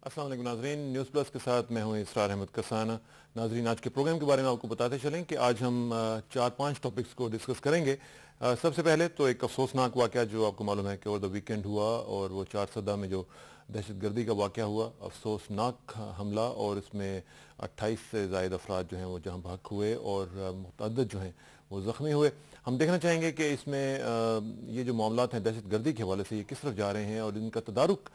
अस्सलाम वालेकुम नाज़रीन, न्यूज़ प्लस के साथ मैं हूं इसरार अहमद कसाना। नाज़रीन, आज के प्रोग्राम के बारे में आपको बताते चलें कि आज हम 4-5 टॉपिक्स को डिस्कस करेंगे। सबसे पहले तो एक अफसोसनाक वाक़या जो आपको मालूम है कि ओवर द वीकेंड हुआ, और वो चारसदा में जो दहशतगर्दी का वाक़या हुआ, अफसोसनाक हमला, और इसमें 28 से ज़ायद अफराद जो हैं वो जहाँ भाग हुए और मुतअद्दिद जो हैं वो ज़ख्मी हुए। हम देखना चाहेंगे कि इसमें ये जो मामलात हैं दहशतगर्दी के हवाले से ये किस तरफ जा रहे हैं और इनका तदारुक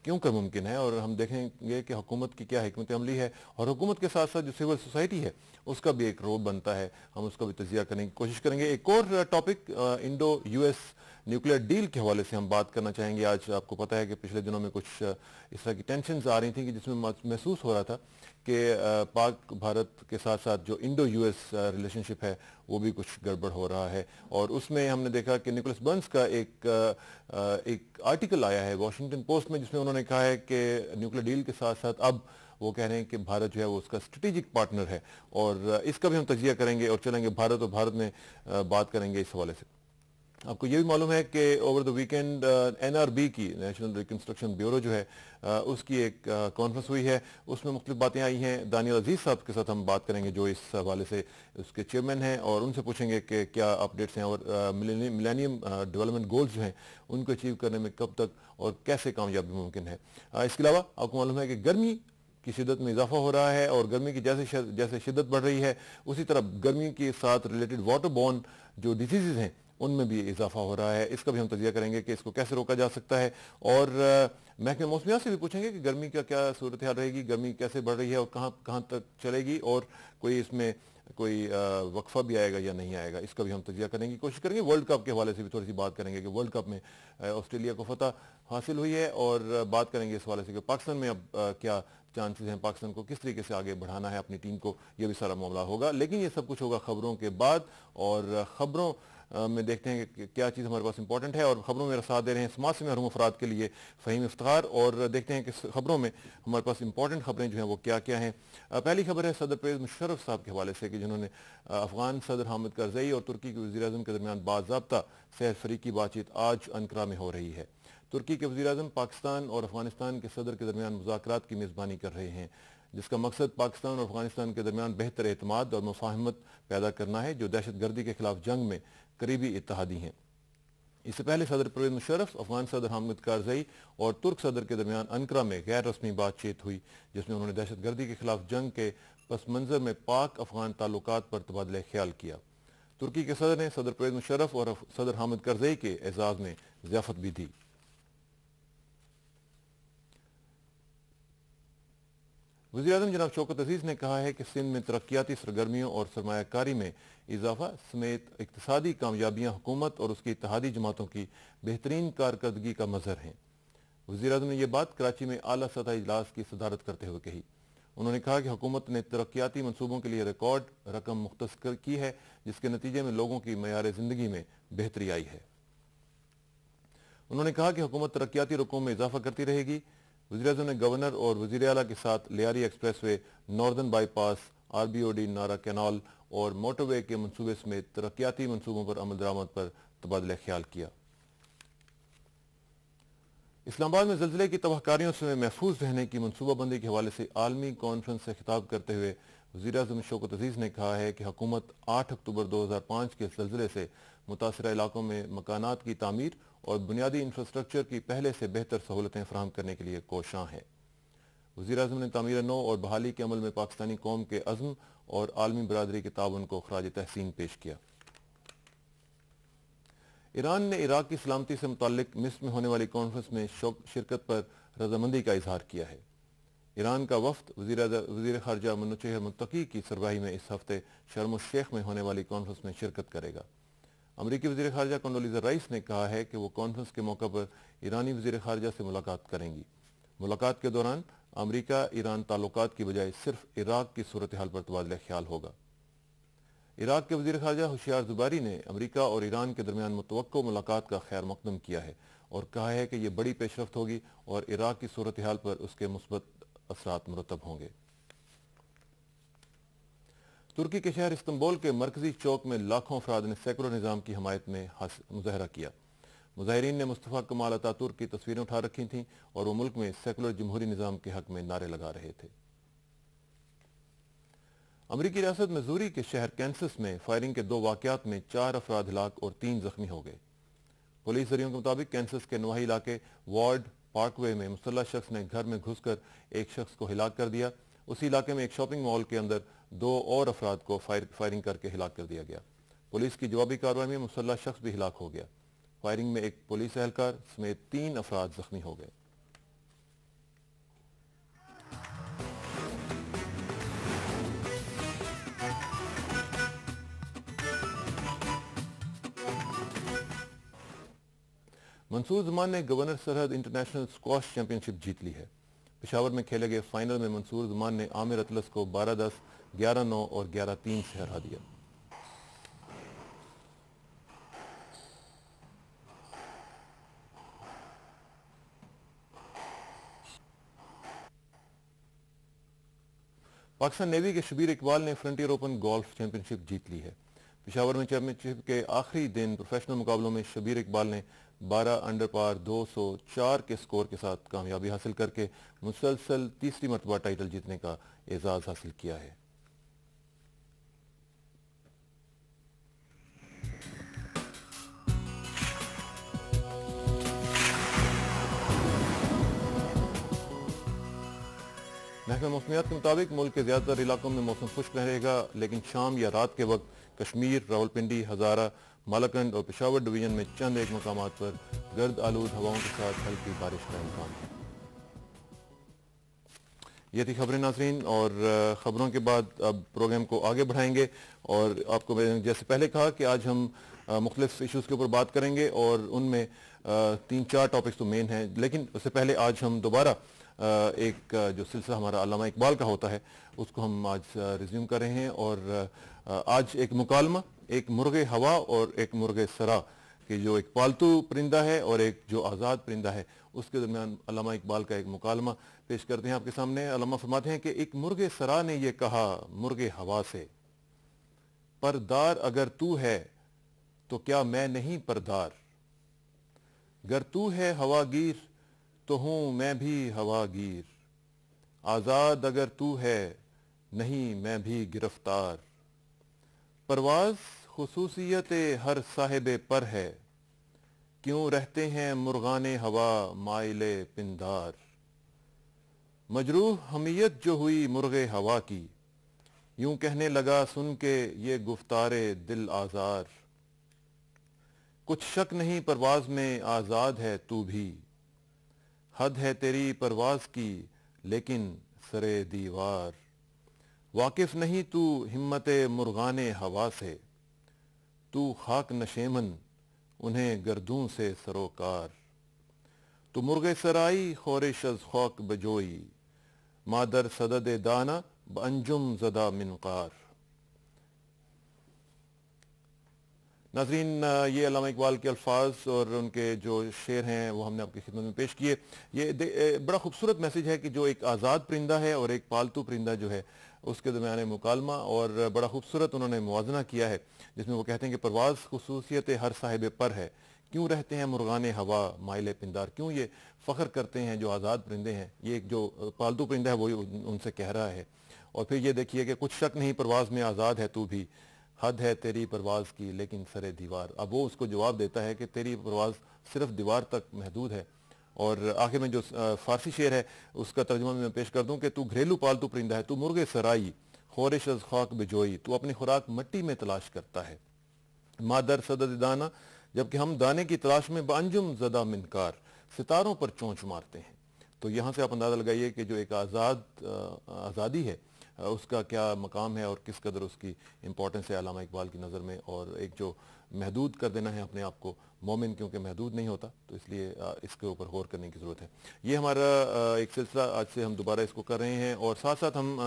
क्यों कर मुमकिन है, और हम देखेंगे कि हुकूमत की क्या हिकमत अमली है, और हुकूमत के साथ साथ जो सिविल सोसाइटी है उसका भी एक रोल बनता है। हम उसका भी तजिया करने की कोशिश करेंगे। एक और topic Indo US nuclear deal के हवाले से हम बात करना चाहेंगे। आज आपको पता है कि पिछले दिनों में कुछ इस तरह की टेंशन्स आ रही थी कि जिसमें महसूस हो रहा था कि पाक भारत के साथ साथ जो इंडो यूएस रिलेशनशिप है वो भी कुछ गड़बड़ हो रहा है। और उसमें हमने देखा कि निकोलस बर्न्स का एक आर्टिकल आया है वॉशिंगटन पोस्ट में, जिसमें उन्होंने कहा है कि न्यूक्लियर डील के साथ साथ अब वो कह रहे हैं कि भारत जो है वो उसका स्ट्रेटेजिक पार्टनर है, और इसका भी हम तजिया करेंगे और चलेंगे भारत और भारत में बात करेंगे इस हवाले से। आपको ये भी मालूम है कि ओवर द वीकेंड एनआरबी की नेशनल रिकंस्ट्रक्शन ब्यूरो जो है उसकी एक कॉन्फ्रेंस हुई है। उसमें मुख्तलिफ बातें आई हैं। दानियल अजीज साहब के साथ हम बात करेंगे जो इस हवाले से उसके चेयरमैन हैं, और उनसे पूछेंगे कि क्या अपडेट्स हैं और मिलेनियम डेवलपमेंट गोल्स जो हैं उनको अचीव करने में कब तक और कैसे कामयाबी मुमकिन है। इसके अलावा आपको मालूम है कि गर्मी की शिद्दत में इजाफा हो रहा है, और गर्मी की जैसे शिद्दत बढ़ रही है उसी तरह गर्मी के साथ रिलेटेड वाटर बॉर्न जो डिजीज़ हैं उनमें भी इजाफा हो रहा है। इसका भी हम तजिया करेंगे कि इसको कैसे रोका जा सकता है, और महकमे मौसमियात से भी पूछेंगे कि गर्मी का क्या सूरत हाल रहेगी, गर्मी कैसे बढ़ रही है और कहाँ कहाँ तक चलेगी, और कोई इसमें कोई वक्फा भी आएगा या नहीं आएगा। इसका भी हम तजिया करने की कोशिश करेंगे। वर्ल्ड कप के हवाले से भी थोड़ी सी बात करेंगे कि वर्ल्ड कप में ऑस्ट्रेलिया को फतह हासिल हुई है, और बात करेंगे इस हवाले से कि पाकिस्तान में अब क्या चांसेस हैं, पाकिस्तान को किस तरीके से आगे बढ़ाना है अपनी टीम को, यह भी सारा मामला होगा। लेकिन ये सब कुछ होगा खबरों के बाद, और खबरों में देखते हैं कि क्या चीज़ हमारे पास इंपॉर्टेंट है। और खबरों में मेरा साथ दे रहे हैं समाज से महरूम अफराद के लिए फ़हीम इफ्तार, और देखते हैं कि खबरों में हमारे पास इंपॉर्टेंट खबरें जो हैं वो क्या क्या हैं। पहली खबर है सदर परवेज़ मुशर्रफ साहब के हवाले से कि जिन्होंने अफगान सदर हामिद करज़ई और तुर्की के वज़ीर-ए-आज़म के दरमियान बाज़ाब्ता सह फरीकी बातचीत आज अंकारा में हो रही है। तुर्की के वज़ीर-ए-आज़म पाकिस्तान और अफगानिस्तान के सदर के दरमियान मुज़ाकरात की मेज़बानी कर रहे हैं, जिसका मकसद पाकिस्तान और अफगानिस्तान के दरमियान बेहतर एतमाद और मुफाहमत पैदा करना है, जो दहशतगर्दी के खिलाफ जंग में करीबी इत्तेहादी हैं। इससे पहले सदर परवेज़ मुशर्रफ, अफगान सदर हामिद कारज़ई और तुर्क सदर के दरमियान अंकारा में गैर रस्मी बातचीत हुई, जिसमें उन्होंने दहशतगर्दी के खिलाफ जंग के पस मंज़र में पाक अफगान ताल्लुकात पर तबादला ख्याल किया। तुर्की के सदर ने सदर परवेज़ मुशर्रफ और सदर हामिद करज़ई के एजाज़ में ज़ियाफ़त भी दी। वज़ीर-ए-आज़म जनाब शौकत अजीज़ ने कहा है कि सिंध में तरक्याती सरगर्मियों और सरमायाकारी में इजाफा समेत इक़्तिसादी कामयाबियाँ हुकूमत और उसकी इत्तेहादी जमातों की बेहतरीन कारकर्दगी का मज़हर हैं। वज़ीर-ए-आज़म ने यह बात कराची में आला सतह इजलास की सदारत करते हुए कही। उन्होंने कहा कि हुकूमत ने तरक्याती मनसूबों के लिए रिकॉर्ड रकम मुख्तस की है, जिसके नतीजे में लोगों की मयार ज़िंदगी में बेहतरी आई है। उन्होंने कहा कि हुकूमत तरक्याती रकूम में इजाफा करती रहेगी। वज़ीर-ए-आज़म ने गवर्नर और वज़ीर आला के साथ लियारी एक्सप्रेसवे, नॉर्दर्न बाईपास, आरबीओडी नारा कैनाल और मोटरवे के मनसूबे समेत तरक्याती मनसूबों पर अमल दरामद पर तबादला ख्याल किया। इस्लामाबाद में ज़िलज़िले की तबाहकारियों से महफूज रहने की मनसूबाबंदी के हवाले से आलमी कॉन्फ्रेंस से खिताब करते हुए वज़ीर-ए-आज़म शौकत अजीज़ ने कहा है कि हुकूमत 8 अक्टूबर 2005 के ज़िलज़िले से मुतासरा इलाकों में मकानात की तामीर और बुनियादी इंफ्रास्ट्रक्चर की पहले से बेहतर सहूलतें फराहम करने के लिए कोशां है। वज़ीर-ए-आज़म ने तामीर नौ और बहाली के अमल में पाकिस्तानी कौम के अज़्म और आलमी बरादरी के ताउन को खराज तहसीन पेश किया। ईरान ने इराक की सलामती से मुताल्लिक मिस्र में होने वाली कॉन्फ्रेंस में शिरकत पर रजामंदी का इजहार किया है। ईरान का वफ्द वज़ीर ख़ारजा मुन्नचेह मुत्तकी की सरबराही में इस हफ्ते शर्म शेख में होने वाली कॉन्फ्रेंस में शिरकत करेगा। अमरीकी वज़ीर ख़ारजा कंडोलीज़ा राइस ने कहा है कि वो कॉन्फ्रेंस के मौके पर ईरानी वज़ीर ख़ारजा से मुलाकात करेंगी। मुलाकात के दौरान अमरीका ईरान ताल्लुकात की बजाय सिर्फ इराक की सूरत हाल पर तबादला ख्याल होगा। इराक के वज़ीर ख़ारजा होशियार ज़ुबारी ने अमरीका और ईरान के दरमियान मुतवक्को मुलाकात का खैर मकदम किया है और कहा है कि यह बड़ी पेशरफ्त होगी और इराक की सूरत हाल पर उसके मुस्बत असरात मुरतब होंगे। तुर्की के शहर इस्तंबुल के मरकजी चौक में लाखों अफराद ने सेकुलर निज़ाम की हमायत में मुजाहरा किया। مظاہرین نے مصطفیٰ کمال اتاتورک کی تصویریں اٹھا رکھی تھیں اور وہ ملک میں سیکولر جمہوری نظام کے حق میں نعرے لگا رہے تھے۔ امریکی ریاست میزوری کے شہر کینسس میں فائرنگ کے 2 واقعات میں 4 افراد ہلاک اور 3 زخمی ہو گئے۔ پولیس ذریعوں کے مطابق کینسس کے نواحی علاقے وارڈ پارک وے میں مسلح شخص نے گھر میں گھس کر ایک شخص کو ہلاک کر دیا۔ اسی علاقے میں ایک شاپنگ مال کے اندر 2 اور افراد کو فائرنگ کر کے ہلاک کر دیا گیا۔ پولیس کی جوابی کارروائی میں مسلح شخص بھی ہلاک ہو گیا۔ فائرنگ میں ایک پولیس اہلکار سمیت 3 افراد زخمی ہو گئے۔ منصور زمان نے گورنر سرحد انٹرنیشنل اسکواش چیمپئن شپ جیت لی ہے۔ پشاور میں کھیلے گئے فائنل میں منصور زمان نے عامر اطلس کو 12-10، 11-9 اور 11-3 سے ہرا دیا۔ پاکستان نیوی کے شبیر اقبال نے فرنٹیئر اوپن گولف چیمپئن شپ جیت لی ہے۔ پشاور میں چیمپئن شپ کے آخری دن پروفیشنل مقابلوں میں شبیر اقبال نے 12 انڈر پار 204 کے سکور کے ساتھ کامیابی حاصل کر کے مسلسل تیسری مرتبہ ٹائٹل جیتنے کا اعزاز حاصل کیا ہے۔ محکمہ موسمیات کے مطابق ملک کے زیادہ تر علاقوں میں موسم خشک رہے گا، لیکن شام یا رات کے وقت کشمیر، راولپنڈی، ہزارہ، مالاکنڈ اور پشاور ڈویژن میں چند ایک مقامات پر گرد آلود ہواؤں کے ساتھ ہلکی بارش کا امکان ہے۔ یہ تھی خبریں ناظرین، اور خبروں کے بعد اب پروگرام کو آگے بڑھائیں گے، اور آپ کو میں جیسے پہلے کہا کہ آج ہم مختلف ایشوز کے اوپر بات کریں گے، اور ان میں 3-4 ٹاپکس تو مین ہیں، لیکن اس سے پہلے آج ہم دوبارہ ایک جو سلسلہ ہمارا علامہ اقبال کا ہوتا ہے اس کو ہم آج ریزیوم کر رہے ہیں، اور آج ایک مکالمہ، ایک مرغ ہوا اور ایک مرغ سرا، کہ جو ایک پالتو پرندہ ہے اور ایک جو آزاد پرندہ ہے، اس کے درمیان علامہ اقبال کا ایک مکالمہ پیش کرتے ہیں آپ کے سامنے۔ علامہ فرماتے ہیں کہ ایک مرغ سرا نے یہ کہا مرغ ہوا سے، پردار اگر تو ہے تو کیا میں نہیں پردار، گر تو ہے ہوا گیر تو ہوں میں بھی ہوا گیر، آزاد اگر تو ہے نہیں میں بھی گرفتار، پرواز خصوصیت ہر صاحب پر ہے، کیوں رہتے ہیں مرغان ہوا مائل پندار، مجروح حمیت جو ہوئی مرغ ہوا کی، یوں کہنے لگا سن کے یہ گفتار دل آزار، کچھ شک نہیں پرواز میں آزاد ہے تو بھی، حد ہے تیری پرواز کی لیکن سرے دیوار، واقف نہیں تو ہمت مرغان ہوا سے، تو خاک نشیمن انہیں گردوں سے سروکار، تو مرغ سرائی خورش از خاک بجوئی، مادر صدد دانا بانجم زدہ منقار۔ ناظرین، یہ علامہ اقبال کے الفاظ اور ان کے جو شعر ہیں وہ ہم نے آپ کی خدمت میں پیش کیے۔ یہ بڑا خوبصورت میسج ہے کہ جو ایک آزاد پرندہ ہے اور ایک پالتو پرندہ جو ہے اس کے درمیان مکالمہ، اور بڑا خوبصورت انہوں نے موازنہ کیا ہے جس میں وہ کہتے ہیں کہ پرواز خصوصیت ہر صاحب پر ہے، کیوں رہتے ہیں مرغان ہوا مائل پندار، کیوں یہ فخر کرتے ہیں جو آزاد پرندے ہیں، یہ ایک جو پالتو پرندہ ہے وہ ان سے کہہ رہا ہے۔ اور پھر یہ دیکھیے کہ کچھ شک نہیں پرواز میں آزاد ہے تو بھی، حد ہے تیری پرواز کی لیکن سرے دیوار، اب وہ اس کو جواب دیتا ہے کہ تیری پرواز صرف دیوار تک محدود ہے۔ اور آخر میں جو فارسی شعر ہے اس کا ترجمہ میں پیش کر دوں کہ تو گھریلو پالتو پرندہ ہے، تو مرغ سرائی خورش از خاک بجوئی، تو اپنی خوراک مٹی میں تلاش کرتا ہے، مادر صدد دانا، جبکہ ہم دانے کی تلاش میں بانجم زدہ منکار، ستاروں پر چونچ مارتے ہیں۔ تو یہاں سے آپ اندازہ لگائیے کہ جو ایک آزادی ہے اس کا کیا مقام ہے اور کس قدر اس کی امپورٹنس ہے علامہ اقبال کی نظر میں، اور ایک جو محدود کر دینا ہے اپنے آپ کو، مومن کیونکہ محدود نہیں ہوتا، تو اس لیے اس کے اوپر غور کرنے کی ضرورت ہے۔ یہ ہمارا ایک سلسلہ آج سے ہم دوبارہ اس کو کر رہے ہیں، اور ساتھ ساتھ ہم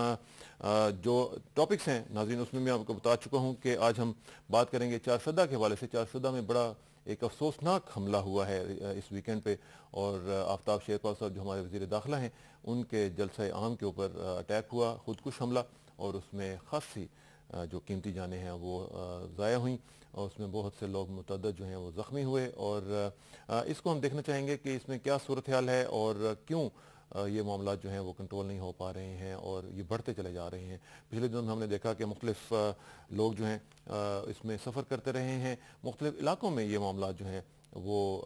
جو ٹاپکس ہیں ناظرین اس میں آپ کو بتا چکا ہوں کہ آج ہم بات کریں گے چارسدہ کے حوالے سے۔ چارسدہ میں بڑا ایک افسوسناک حملہ ہوا ہے اس ویکنڈ پہ، اور آفتاب شیرپا صاحب جو ہمارے وزیر داخلہ ہیں ان کے جلسہ عام کے اوپر اٹیک ہوا، خودکش حملہ، اور اس میں خاصی जो कीमती जानें हैं वो ज़ाया हुई और उसमें बहुत से लोग मुतअद्दिद जो हैं वो ज़ख्मी हुए। और इसको हम देखना चाहेंगे कि इसमें क्या सूरत हाल है और क्यों ये मामला जो हैं वो कंट्रोल नहीं हो पा रहे हैं और ये बढ़ते चले जा रहे हैं। पिछले दिनों में हमने देखा कि मुख्तलिफ लोग जो हैं इसमें सफ़र करते रहे हैं, मुख्तलिफ इलाकों में ये मामला जो हैं वो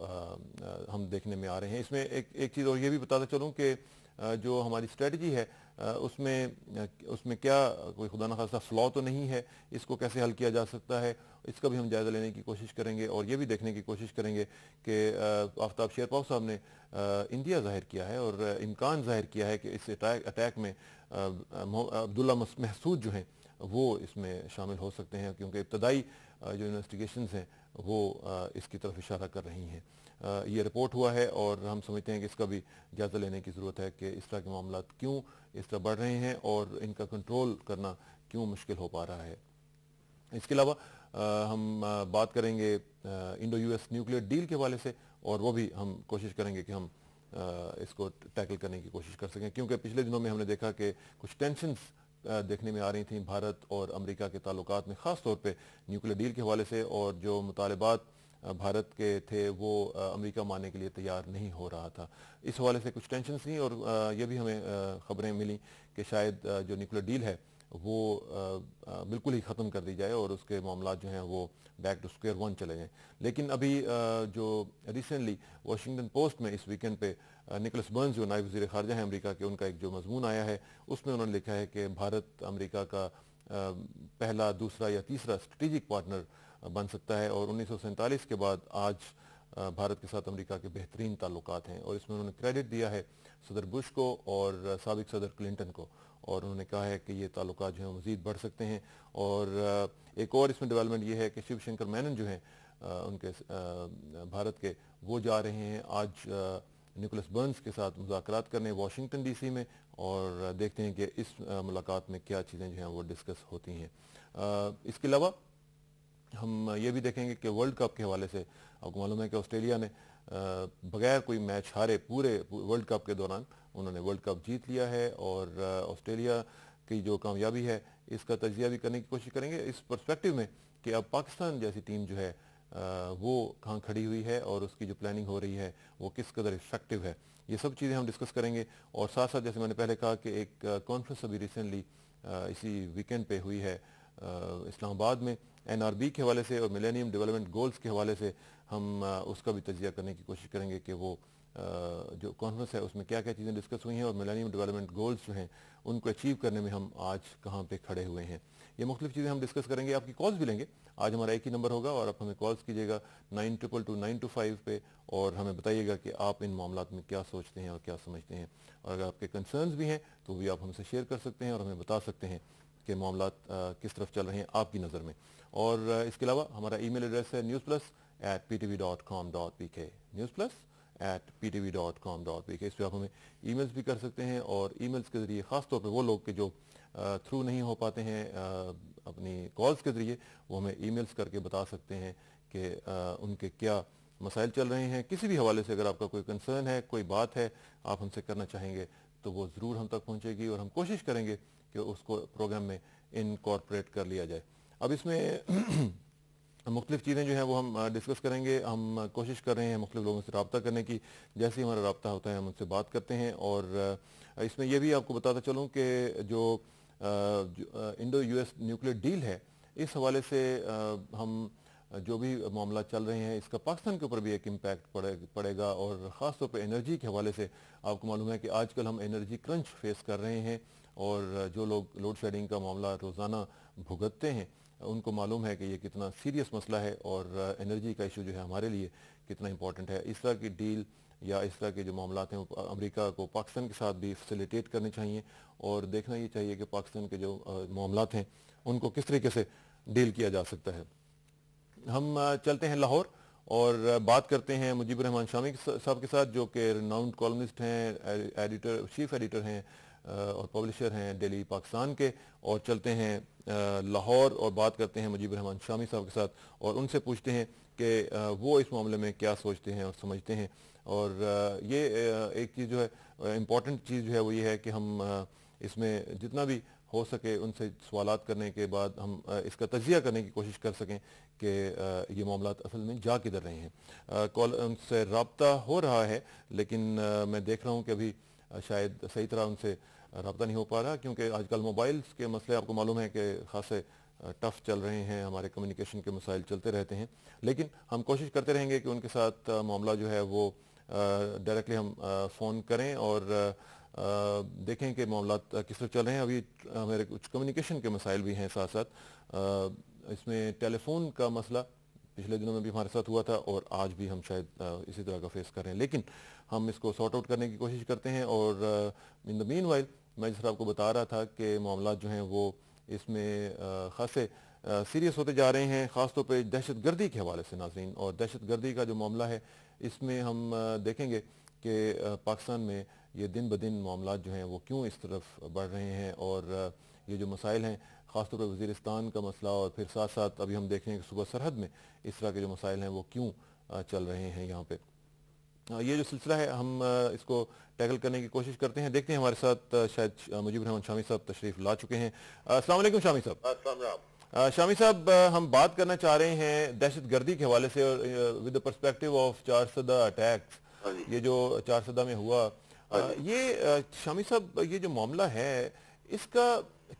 हम देखने में आ रहे हैं। इसमें एक चीज़ और ये भी बताता चलूँ कि जो हमारी स्ट्रेटजी है उसमें क्या कोई खुदा न खास्ता फ्लॉ तो नहीं है, इसको कैसे हल किया जा सकता है, इसका भी हम जायज़ा लेने की कोशिश करेंगे और ये भी देखने की कोशिश करेंगे कि आफ्ताब शेरपाव साहब ने इंडिया ज़ाहिर किया है और इम्कान ज़ाहिर किया है कि इस अटैक में अब्दुल्ला महसूद जो हैं वो इसमें शामिल हो सकते हैं, क्योंकि इब्तदाई जो इन्वेस्टिगेशंस हैं वो इसकी तरफ इशारा कर रही हैं। ये रिपोर्ट हुआ है और हम समझते हैं कि इसका भी जायज़ा लेने की ज़रूरत है कि इस तरह के मामला क्यों इस तरह बढ़ रहे हैं और इनका कंट्रोल करना क्यों मुश्किल हो पा रहा है। इसके अलावा हम बात करेंगे इंडो यूएस न्यूक्लियर डील के हवाले से और वो भी हम कोशिश करेंगे कि हम इसको टैकल करने की कोशिश कर सकें, क्योंकि पिछले दिनों में हमने देखा कि कुछ टेंशन्स देखने में आ रही थी भारत और अमेरिका के ताल्लुकात में, ख़ास तौर पे न्यूक्लियर डील के हवाले से, और जो मुतालबात भारत के थे वो अमेरिका मानने के लिए तैयार नहीं हो रहा था। इस हवाले से कुछ टेंशन थी और ये भी हमें ख़बरें मिली कि शायद जो न्यूक्लियर डील है वो बिल्कुल ही ख़त्म कर दी जाए और उसके मामला जो हैं वो बैक टू स्क्वायर वन चले जाएँ। लेकिन अभी जो रिसेंटली वाशिंगटन पोस्ट में इस वीकेंड पे निकोलस बर्न्स जो नायब वज़ीर ख़ारजा हैं अमेरिका के, उनका एक जो मजमून आया है उसमें उन्होंने लिखा है कि भारत अमेरिका का पहला, दूसरा या तीसरा स्ट्रेटेजिक पार्टनर बन सकता है और 1947 के बाद आज भारत के साथ अमेरिका के बेहतरीन ताल्लुकात हैं। और इसमें उन्होंने क्रेडिट दिया है सदर बुश को और साबिक सदर क्लिंटन को, और उन्होंने कहा है कि ये ताल्लुकात जो हैं मज़ीद बढ़ सकते हैं। और एक और इसमें डेवलपमेंट ये है कि शिव शंकर मेनन जो हैं उनके भारत के, वो जा रहे हैं आज निकोलस बर्न्स के साथ मुज़ाकरात करने वाशिंगटन डीसी में, और देखते हैं कि इस मुलाकात में क्या चीज़ें जो हैं वो डिस्कस होती हैं। इसके अलावा हम ये भी देखेंगे कि वर्ल्ड कप के हवाले से आपको मालूम है कि ऑस्ट्रेलिया ने बगैर कोई मैच हारे पूरे वर्ल्ड कप के दौरान उन्होंने वर्ल्ड कप जीत लिया है। और ऑस्ट्रेलिया की जो कामयाबी है इसका तजिया भी करने की कोशिश करेंगे इस पर्सपेक्टिव में कि अब पाकिस्तान जैसी टीम जो है वो कहाँ खड़ी हुई है और उसकी जो प्लानिंग हो रही है वो किस कदर इफेक्टिव है। ये सब चीज़ें हम डिस्कस करेंगे। और साथ साथ जैसे मैंने पहले कहा कि एक कॉन्फ्रेंस अभी रिसेंटली इसी वीकेंड पे हुई है इस्लामाबाद में एनआरबी के हवाले से और मिलेनियम डेवलपमेंट गोल्स के हवाले से, हम उसका भी तजिया करने की कोशिश करेंगे कि वो जो कॉन्फ्रेंस है उसमें क्या क्या चीज़ें डिस्कस हुई हैं और मिलेनियम डेवलपमेंट गोल्स जो हैं उनको अचीव करने में हम आज कहाँ पे खड़े हुए हैं। ये मुख्तलिफ चीज़ें हम डिस्कस करेंगे। आपकी कॉल्स भी लेंगे। आज हमारा एक ही नंबर होगा और आप हमें कॉल्स कीजिएगा 9222 पे और हमें बताइएगा कि आप इन मामलात में क्या सोचते हैं और क्या समझते हैं। और अगर आपके कंसर्न्स भी हैं तो भी आप हमसे शेयर कर सकते हैं और हमें बता सकते हैं कि मामलात किस तरफ चल रहे हैं आपकी नज़र में। और इसके अलावा हमारा ईमेल एड्रेस है newsplus@ptv.com.pk newsplus@ptv.com.pk। इस पर आप हमें ईमेल्स भी कर सकते हैं और ईमेल्स के ज़रिए ख़ास तौर पे वो लोग के जो थ्रू नहीं हो पाते हैं अपनी कॉल्स के ज़रिए, वो हमें ईमेल्स करके बता सकते हैं कि उनके क्या मसाइल चल रहे हैं। किसी भी हवाले से अगर आपका कोई कंसर्न है, कोई बात है आप हमसे करना चाहेंगे तो वो ज़रूर हम तक पहुँचेगी और हम कोशिश करेंगे कि उसको प्रोग्राम में इनकॉर्पोरेट कर लिया जाए। अब इसमें मुख्तलिफ चीज़ें जो हैं वो हम डिस्कस करेंगे। हम कोशिश कर रहे हैं मुख्तलिफ लोगों से रब्ता करने की, जैसे ही हमारा रब्ता होता है हम उनसे बात करते हैं। और इसमें यह भी आपको बताता चलूँ कि जो इंडो यूएस न्यूक्लियर डील है इस हवाले से हम जो भी मामला चल रहे हैं इसका पाकिस्तान के ऊपर भी एक इम्पैक्ट पड़ेगा। और ख़ास तौर पे एनर्जी के हवाले से आपको मालूम है कि आजकल हम एनर्जी क्रंच फेस कर रहे हैं और जो लोग लोड शेडिंग का मामला रोज़ाना भुगतते हैं उनको मालूम है कि ये कितना सीरियस मसला है और एनर्जी का इशू जो है हमारे लिए कितना इंपॉर्टेंट है। इस तरह की डील या इस तरह के जो मामला हैं अमेरिका को पाकिस्तान के साथ भी फैसिलिटेट करने चाहिए और देखना ये चाहिए कि पाकिस्तान के जो मामला हैं उनको किस तरीके से डील किया जा सकता है। हम चलते हैं लाहौर और बात करते हैं मुजीबुर रहमान शामी साहब के साथ, जो कि रिनाउंड कॉलमिस्ट हैं, एडिटर, चीफ एडिटर हैं और पब्लिशर हैं डेली पाकिस्तान के। और चलते हैं लाहौर और बात करते हैं मुजीबुर रहमान शामी साहब के साथ और उनसे पूछते हैं कि वो इस मामले में क्या सोचते हैं और समझते हैं। और ये एक चीज़ जो है इम्पॉर्टेंट चीज़ जो है वो ये है कि हम इसमें जितना भी हो सके उनसे सवालात करने के बाद हम इसका तज्जिया करने की कोशिश कर सकें कि ये मामलात असल में जा किधर रहे हैं। कॉल उनसे रब्ता हो रहा है, लेकिन मैं देख रहा हूँ कि अभी शायद सही तरह उनसे रब्ता नहीं हो पा रहा, क्योंकि आजकल मोबाइल्स के मसले आपको मालूम है कि खासे टफ चल रहे हैं, हमारे कम्युनिकेशन के मसाइल चलते रहते हैं। लेकिन हम कोशिश करते रहेंगे कि उनके साथ मामला जो है वो डायरेक्टली हम फ़ोन करें और देखें कि मामलात किस तरह चल रहे हैं। अभी हमारे कुछ कम्युनिकेशन के मसाइल भी हैं साथ साथ। इसमें टेलीफोन का मसला पिछले दिनों में भी हमारे साथ हुआ था और आज भी हम शायद इसी तरह का फेस कर रहे हैं, लेकिन हम इसको सॉर्ट आउट करने की कोशिश करते हैं। और इन द मीन वाइल मैं जिस तरह आपको बता रहा था कि मामला जो हैं वो इसमें खासे सीरियस होते जा रहे हैं, ख़ासतौर पे दहशतगर्दी के हवाले से नाज़रीन। और दहशतगर्दी का जो मामला है इसमें हम देखेंगे कि पाकिस्तान में ये दिन ब दिन मामला जो हैं वो क्यों इस तरफ बढ़ रहे हैं, और ये जो मसाइल हैं ख़ासतौर पर वज़ीरिस्तान का मसला, और फिर साथ साथ अभी हम देख रहे हैं कि सूबा सरहद में इस तरह के जो मसाइल हैं वो क्यों चल रहे हैं यहाँ पे। ये जो सिलसिला है हम इसको टैकल करने की कोशिश करते हैं। देखते हैं हमारे साथ शायद मुजीब रहमान शामी साहब तशरीफ़ ला चुके हैं। अस्सलाम वालेकुम शामी साहब। शामी साहब, हम बात करना चाह रहे हैं दहशतगर्दी के हवाले से, और with the perspective of Charsadda attacks, ये जो चारसदा में हुआ, ये शामी साहब ये जो मामला है इसका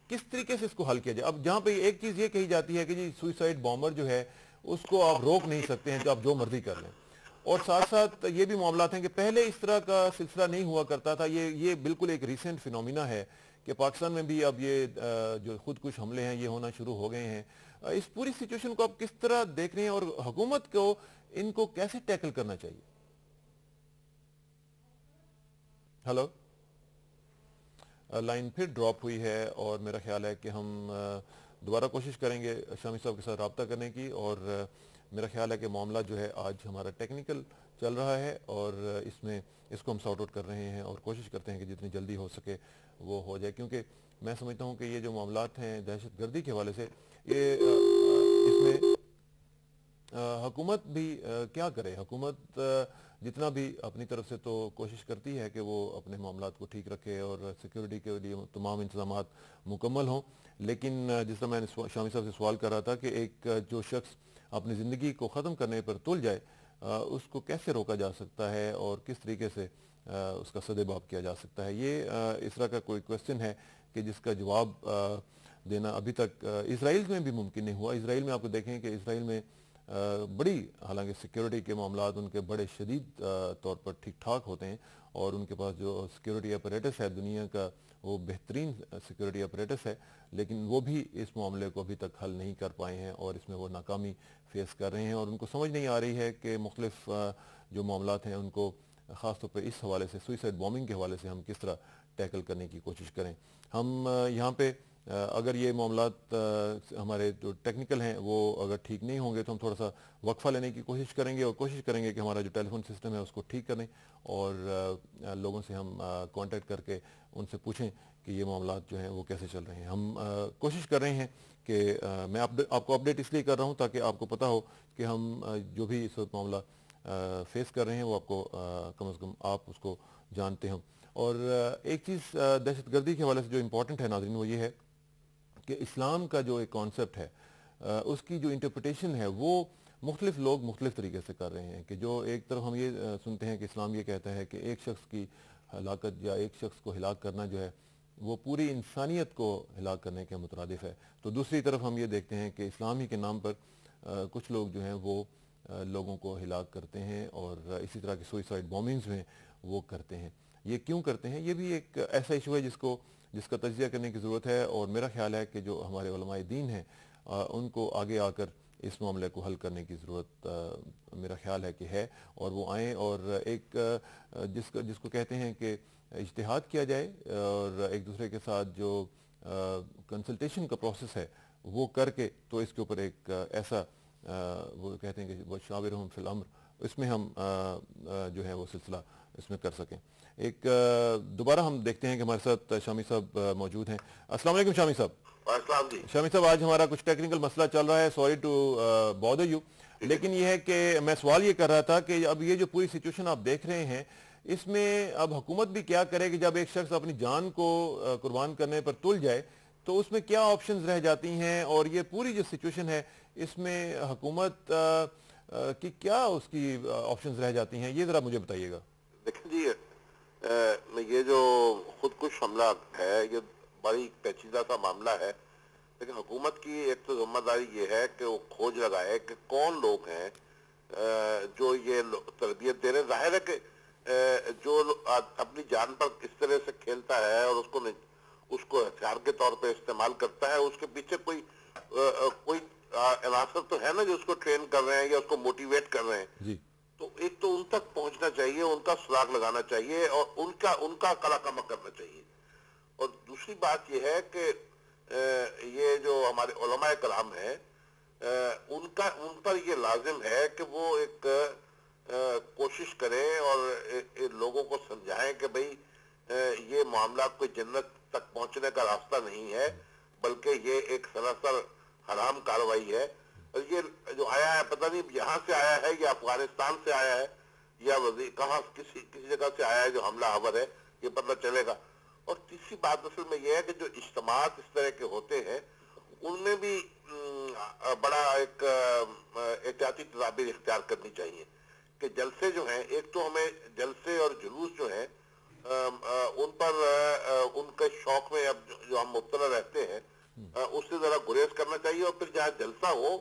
किस तरीके से इसको हल किया जाए। अब जहाँ पे एक चीज़ ये कही जाती है कि जी सुसाइड बॉम्बर जो है उसको आप रोक नहीं सकते हैं, तो आप जो मर्जी कर लें, और साथ साथ ये भी मामला हैं कि पहले इस तरह का सिलसिला नहीं हुआ करता था। ये बिल्कुल एक रिसेंट फिनोमिना है कि पाकिस्तान में भी अब ये जो खुदकुश हमले हैं ये होना शुरू हो गए हैं। इस पूरी सिचुएशन को आप किस तरह देख रहे हैं और हुकूमत को इनको कैसे टैकल करना चाहिए? हेलो, लाइन फिर ड्रॉप हुई है और मेरा ख्याल है कि हम दोबारा कोशिश करेंगे शामी साहब के साथ रब्ता करने की। और मेरा ख्याल है कि मामला जो है आज हमारा टेक्निकल चल रहा है और इसमें इसको हम सॉर्ट आउट कर रहे हैं और कोशिश करते हैं कि जितनी जल्दी हो सके वो हो जाए, क्योंकि मैं समझता हूँ कि ये जो मामलात हैं दहशतगर्दी के हवाले से, ये इसमें हुकूमत भी क्या करे। हुकूमत जितना भी अपनी तरफ से तो कोशिश करती है कि वो अपने मामलात को ठीक रखे और सिक्योरिटी के लिए तमाम इंतजामात मुकम्मल हों, लेकिन जिस तरह मैंने शामी साहब से सवाल कर रहा था कि एक जो शख्स अपनी ज़िंदगी को ख़त्म करने पर तुल जाए, उसको कैसे रोका जा सकता है और किस तरीके से उसका सदेबाब किया जा सकता है। ये इस तरह का कोई क्वेश्चन है कि जिसका जवाब देना अभी तक इसराइल में भी मुमकिन नहीं हुआ। इसराइल में आपको देखें कि इसराइल में बड़ी, हालांकि सिक्योरिटी के मामलात उनके बड़े शदीद तौर पर ठीक ठाक होते हैं और उनके पास जो सिक्योरिटी अपरेटस है दुनिया का वो बेहतरीन सिक्योरिटी अपरेटस है, लेकिन वो भी इस मामले को अभी तक हल नहीं कर पाए हैं और इसमें वो नाकामी फेस कर रहे हैं। और उनको समझ नहीं आ रही है कि मुख्तलिफ जो मामलात हैं उनको ख़ासतौर पर इस हवाले से, सुइसाइड बॉम्बिंग के हवाले से हम किस तरह टैकल करने की कोशिश करें। हम यहाँ पे अगर ये मामलात हमारे जो टेक्निकल हैं वो अगर ठीक नहीं होंगे तो हम थोड़ा सा वक्फा लेने की कोशिश करेंगे और कोशिश करेंगे कि हमारा जो टेलीफोन सिस्टम है उसको ठीक करें और लोगों से हम कांटेक्ट करके उनसे पूछें कि ये मामलात जो हैं वो कैसे चल रहे हैं। हम कोशिश कर रहे हैं कि मैं आपको अपडेट इसलिए कर रहा हूँ ताकि आपको पता हो कि हम जो भी इस वक्त मामला फेस कर रहे हैं वो आपको कम से कम आप उसको जानते हो। और एक चीज़ दहशतगर्दी के हवाले से जो इम्पोर्टेंट है नाज़रीन, वो ये है कि इस्लाम का जो एक कॉन्सेप्ट है उसकी जो इंटरप्रिटेशन है वो मुख्तलिफ लोग मुख्तलिफ तरीके से कर रहे हैं। कि जो एक तरफ हम ये सुनते हैं कि इस्लाम ये कहता है कि एक शख्स की हलाकत या एक शख्स को हिलाक करना जो है वो पूरी इंसानियत को हिलाक करने के मुतरादिफ है, तो दूसरी तरफ हम ये देखते हैं कि इस्लाम ही के नाम पर कुछ लोग जो हैं वो लोगों को हिलाक करते हैं और इसी तरह की सुसाइड बॉम्बिंग्स में वो करते हैं। ये क्यों करते हैं, ये भी एक ऐसा इशू है जिसका तज्जिया करने की ज़रूरत है। और मेरा ख्याल है कि जो हमारे उलमाए दीन हैं उनको आगे आकर इस मामले को हल करने की ज़रूरत मेरा ख्याल है कि है, और वो आएँ और एक जिसको कहते हैं कि इज्तिहाद किया जाए और एक दूसरे के साथ जो कंसल्टेशन का प्रोसेस है वो करके तो इसके ऊपर एक ऐसा वो कहते हैं कि वो शाविरहुम फिल अम्र, इसमें हम जो है वो सिलसिला इसमें कर सकें। एक दोबारा हम देखते हैं कि हमारे साथ शामी साहब मौजूद हैं। अस्सलाम वालेकुम शामी साहब। शामी साहब, आज हमारा कुछ टेक्निकल मसला चल रहा है, सॉरी टू बॉदर यू, लेकिन ये है कि मैं सवाल ये कर रहा था कि अब ये जो पूरी सिचुएशन आप देख रहे हैं इसमें अब हुकूमत भी क्या करे कि जब एक शख्स अपनी जान को कुर्बान करने पर तुल जाए تو اس میں کیا آپشنز رہ جاتی ہیں اور یہ پوری جو سچویشن ہے اس میں حکومت کی کیا اس کی آپشنز رہ جاتی ہیں، یہ ذرا مجھے بتائیے گا۔ دیکھیں جی، یہ جو خود کش حملہ ہے یہ بڑی پیچیدہ سا معاملہ ہے، لیکن حکومت کی ایک تو ذمہ داری یہ ہے کہ وہ کھوج لگائے کہ کون لوگ ہیں جو یہ تربیت دے رہے ہیں۔ ظاہر ہے کہ جو اپنی جان پر اس طرح سے کھیلتا ہے اور اس کو ہتھیار کے طور پہ استعمال کرتا ہے، اس کے پیچھے کوئی عناصر تو ہے نا جو اس کو ٹرین کر رہے ہیں یا اس کو موٹیویٹ کر رہے ہیں۔ جی تو ایک تو ان تک پہنچنا چاہیے، ان کا سراغ لگانا چاہیے اور ان کا کلا کما کرنا چاہیے۔ اور دوسری بات یہ ہے کہ یہ جو ہمارے علماء کرام ہیں ان پر یہ لازم ہے کہ وہ ایک کوشش کریں اور لوگوں کو سمجھائیں کہ بھئی یہ معاملات کوئی جنت تک پہنچنے کا راستہ نہیں ہے، بلکہ یہ ایک سراسر حرام کاروائی ہے۔ اور یہ جو آیا ہے پتہ نہیں یہاں سے آیا ہے یا افغانستان سے آیا ہے یا کہاں کسی جگہ سے آیا ہے جو حملہ آور ہے، یہ پتہ چلے گا۔ اور تیسری بات اصل میں یہ ہے کہ جو اجتماعات اس طرح کے ہوتے ہیں ان میں بھی بڑا ایک احتیاطی تدابیر اختیار کرنی چاہیے کہ جلسے جو ہیں، ایک تو ہمیں جلسے اور جلوس جو ہیں ان پر ان کے شوق میں اب جو ہم مبتلا رہتے ہیں اس سے ذرا گریز کرنا چاہیے، اور پھر جہاں جلسہ ہو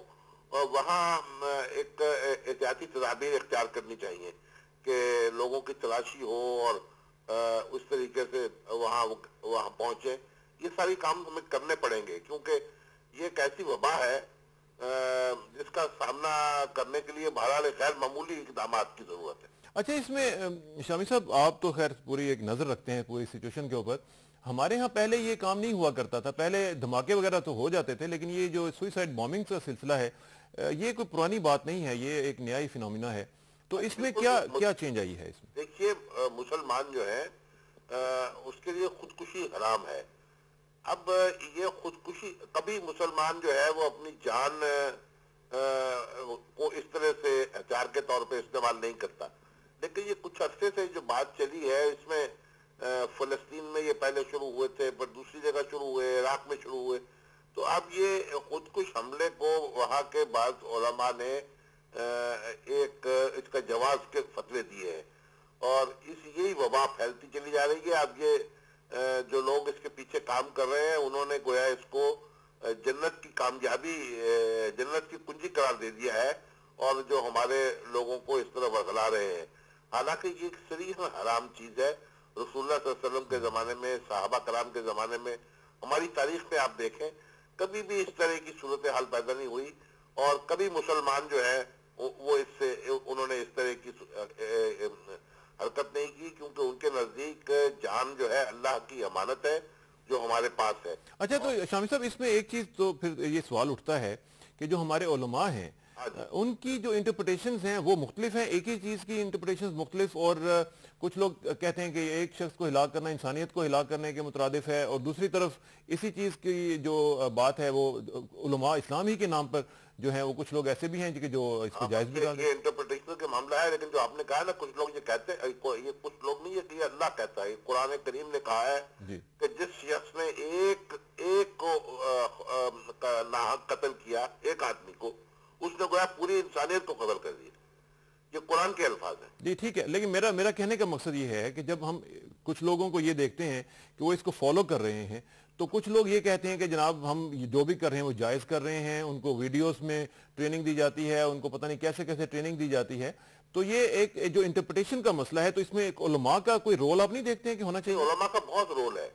وہاں ایک احتیاطی تدابیر اختیار کرنی چاہیے کہ لوگوں کی تلاشی ہو اور اس طریقے سے وہاں پہنچے۔ یہ ساری کام ہمیں کرنے پڑیں گے کیونکہ یہ ایک ایسی وبا ہے جس کا سامنا کرنے کے لیے بہرحال غیر معمولی اقدامات کی ضرورت ہے۔ اچھا، اس میں شامی صاحب آپ تو خیر پوری ایک نظر رکھتے ہیں پوری سچویشن کے اوپر، ہمارے ہاں پہلے یہ کام نہیں ہوا کرتا تھا، پہلے دھماکے وغیرہ تو ہو جاتے تھے لیکن یہ جو سوئسائڈ بومنگ کا سلسلہ ہے یہ کوئی پرانی بات نہیں ہے، یہ ایک نیا ہی فینومینا ہے، تو اس میں کیا چینج آئی ہے اس میں؟ دیکھیے مسلمان جو ہے اس کے لیے خودکشی حرام ہے۔ اب یہ خودکشی کبھی مسلمان جو ہے وہ اپنی جان کو اس طرح سے ہتھیار کے طور پہ استعمال نہیں کرتا، لیکن یہ کچھ عرصے سے جو بات چلی ہے اس میں فلسطین میں یہ پہلے شروع ہوئے تھے، پھر دوسری جگہ شروع ہوئے، عراق میں شروع ہوئے، تو اب یہ خودکش حملے کو وہاں کے بعض علماء نے اس کا جواز کے فتوے دیے ہیں اور یہی وبا پھیلتی چلی جا رہی ہے۔ اب یہ جو لوگ اس کے پیچھے کام کر رہے ہیں انہوں نے گویا اس کو جنت کی کامیابی، جنت کی کنجی قرار دے دیا ہے اور جو ہمارے لوگوں کو اس طرح ورگلا رہے ہیں، حالانکہ یہ ایک صریحاً حرام چیز ہے۔ رسول اللہ صلی اللہ علیہ وسلم کے زمانے میں، صحابہ کرام کے زمانے میں، ہماری تاریخ میں آپ دیکھیں کبھی بھی اس طرح کی صورتحال پیدا نہیں ہوئی اور کبھی مسلمان جو ہے وہ انہوں نے اس طرح کی حرکت نہیں کی، کیونکہ ان کے نزدیک جان جو ہے اللہ کی امانت ہے جو ہمارے پاس ہے۔ اچھا، تو شامی صاحب اس میں ایک چیز تو پھر یہ سوال اٹھتا ہے کہ جو ہمارے علماء ہیں ان کی جو انٹرپریٹیشنز ہیں وہ مختلف ہیں، ایک ہی چیز کی انٹرپریٹیشنز مختلف، اور کچھ لوگ کہتے ہیں کہ ایک شخص کو ہلاک کرنا انسانیت کو ہلاک کرنے کے مترادف ہے، اور دوسری طرف اسی چیز کی جو بات ہے وہ علماء اسلام ہی کے نام پر جو ہیں وہ کچھ لوگ ایسے بھی ہیں کہ جو اس کو جائز بھی یہ انٹرپریٹیشن کا معاملہ ہے، لیکن جو آپ نے کہا نا کچھ لوگ یہ کہتے ہیں، یہ کچھ لوگ نہیں، یہ اللہ کہتا ہے، قرآن کریم نے کہا ہے کہ جس شخص نے ایک کو ناحق قتل کیا، ایک آدمی کو، اس نے گویا پوری انسانیت کو قتل کر دیا۔ یہ قرآن کے الفاظ ہیں۔ جی ٹھیک ہے، لیکن میرا کہنے کا مقصد یہ ہے کہ جب ہم کچھ لوگوں کو یہ دیکھتے ہیں کہ وہ اس کو فالو کر رہے ہیں تو کچھ لوگ یہ کہتے ہیں کہ جناب ہم جو بھی کر رہے ہیں وہ جائز کر رہے ہیں، ان کو ویڈیوز میں ٹریننگ دی جاتی ہے، ان کو پتہ نہیں کیسے ٹریننگ دی جاتی ہے، تو یہ ایک جو انٹرپریٹیشن کا مسئلہ ہے، تو اس میں ایک علماء کا کوئی رول آپ نہیں دیکھتے ہیں کہ ہونا چاہیے؟ علماء کا بہت رول ہے،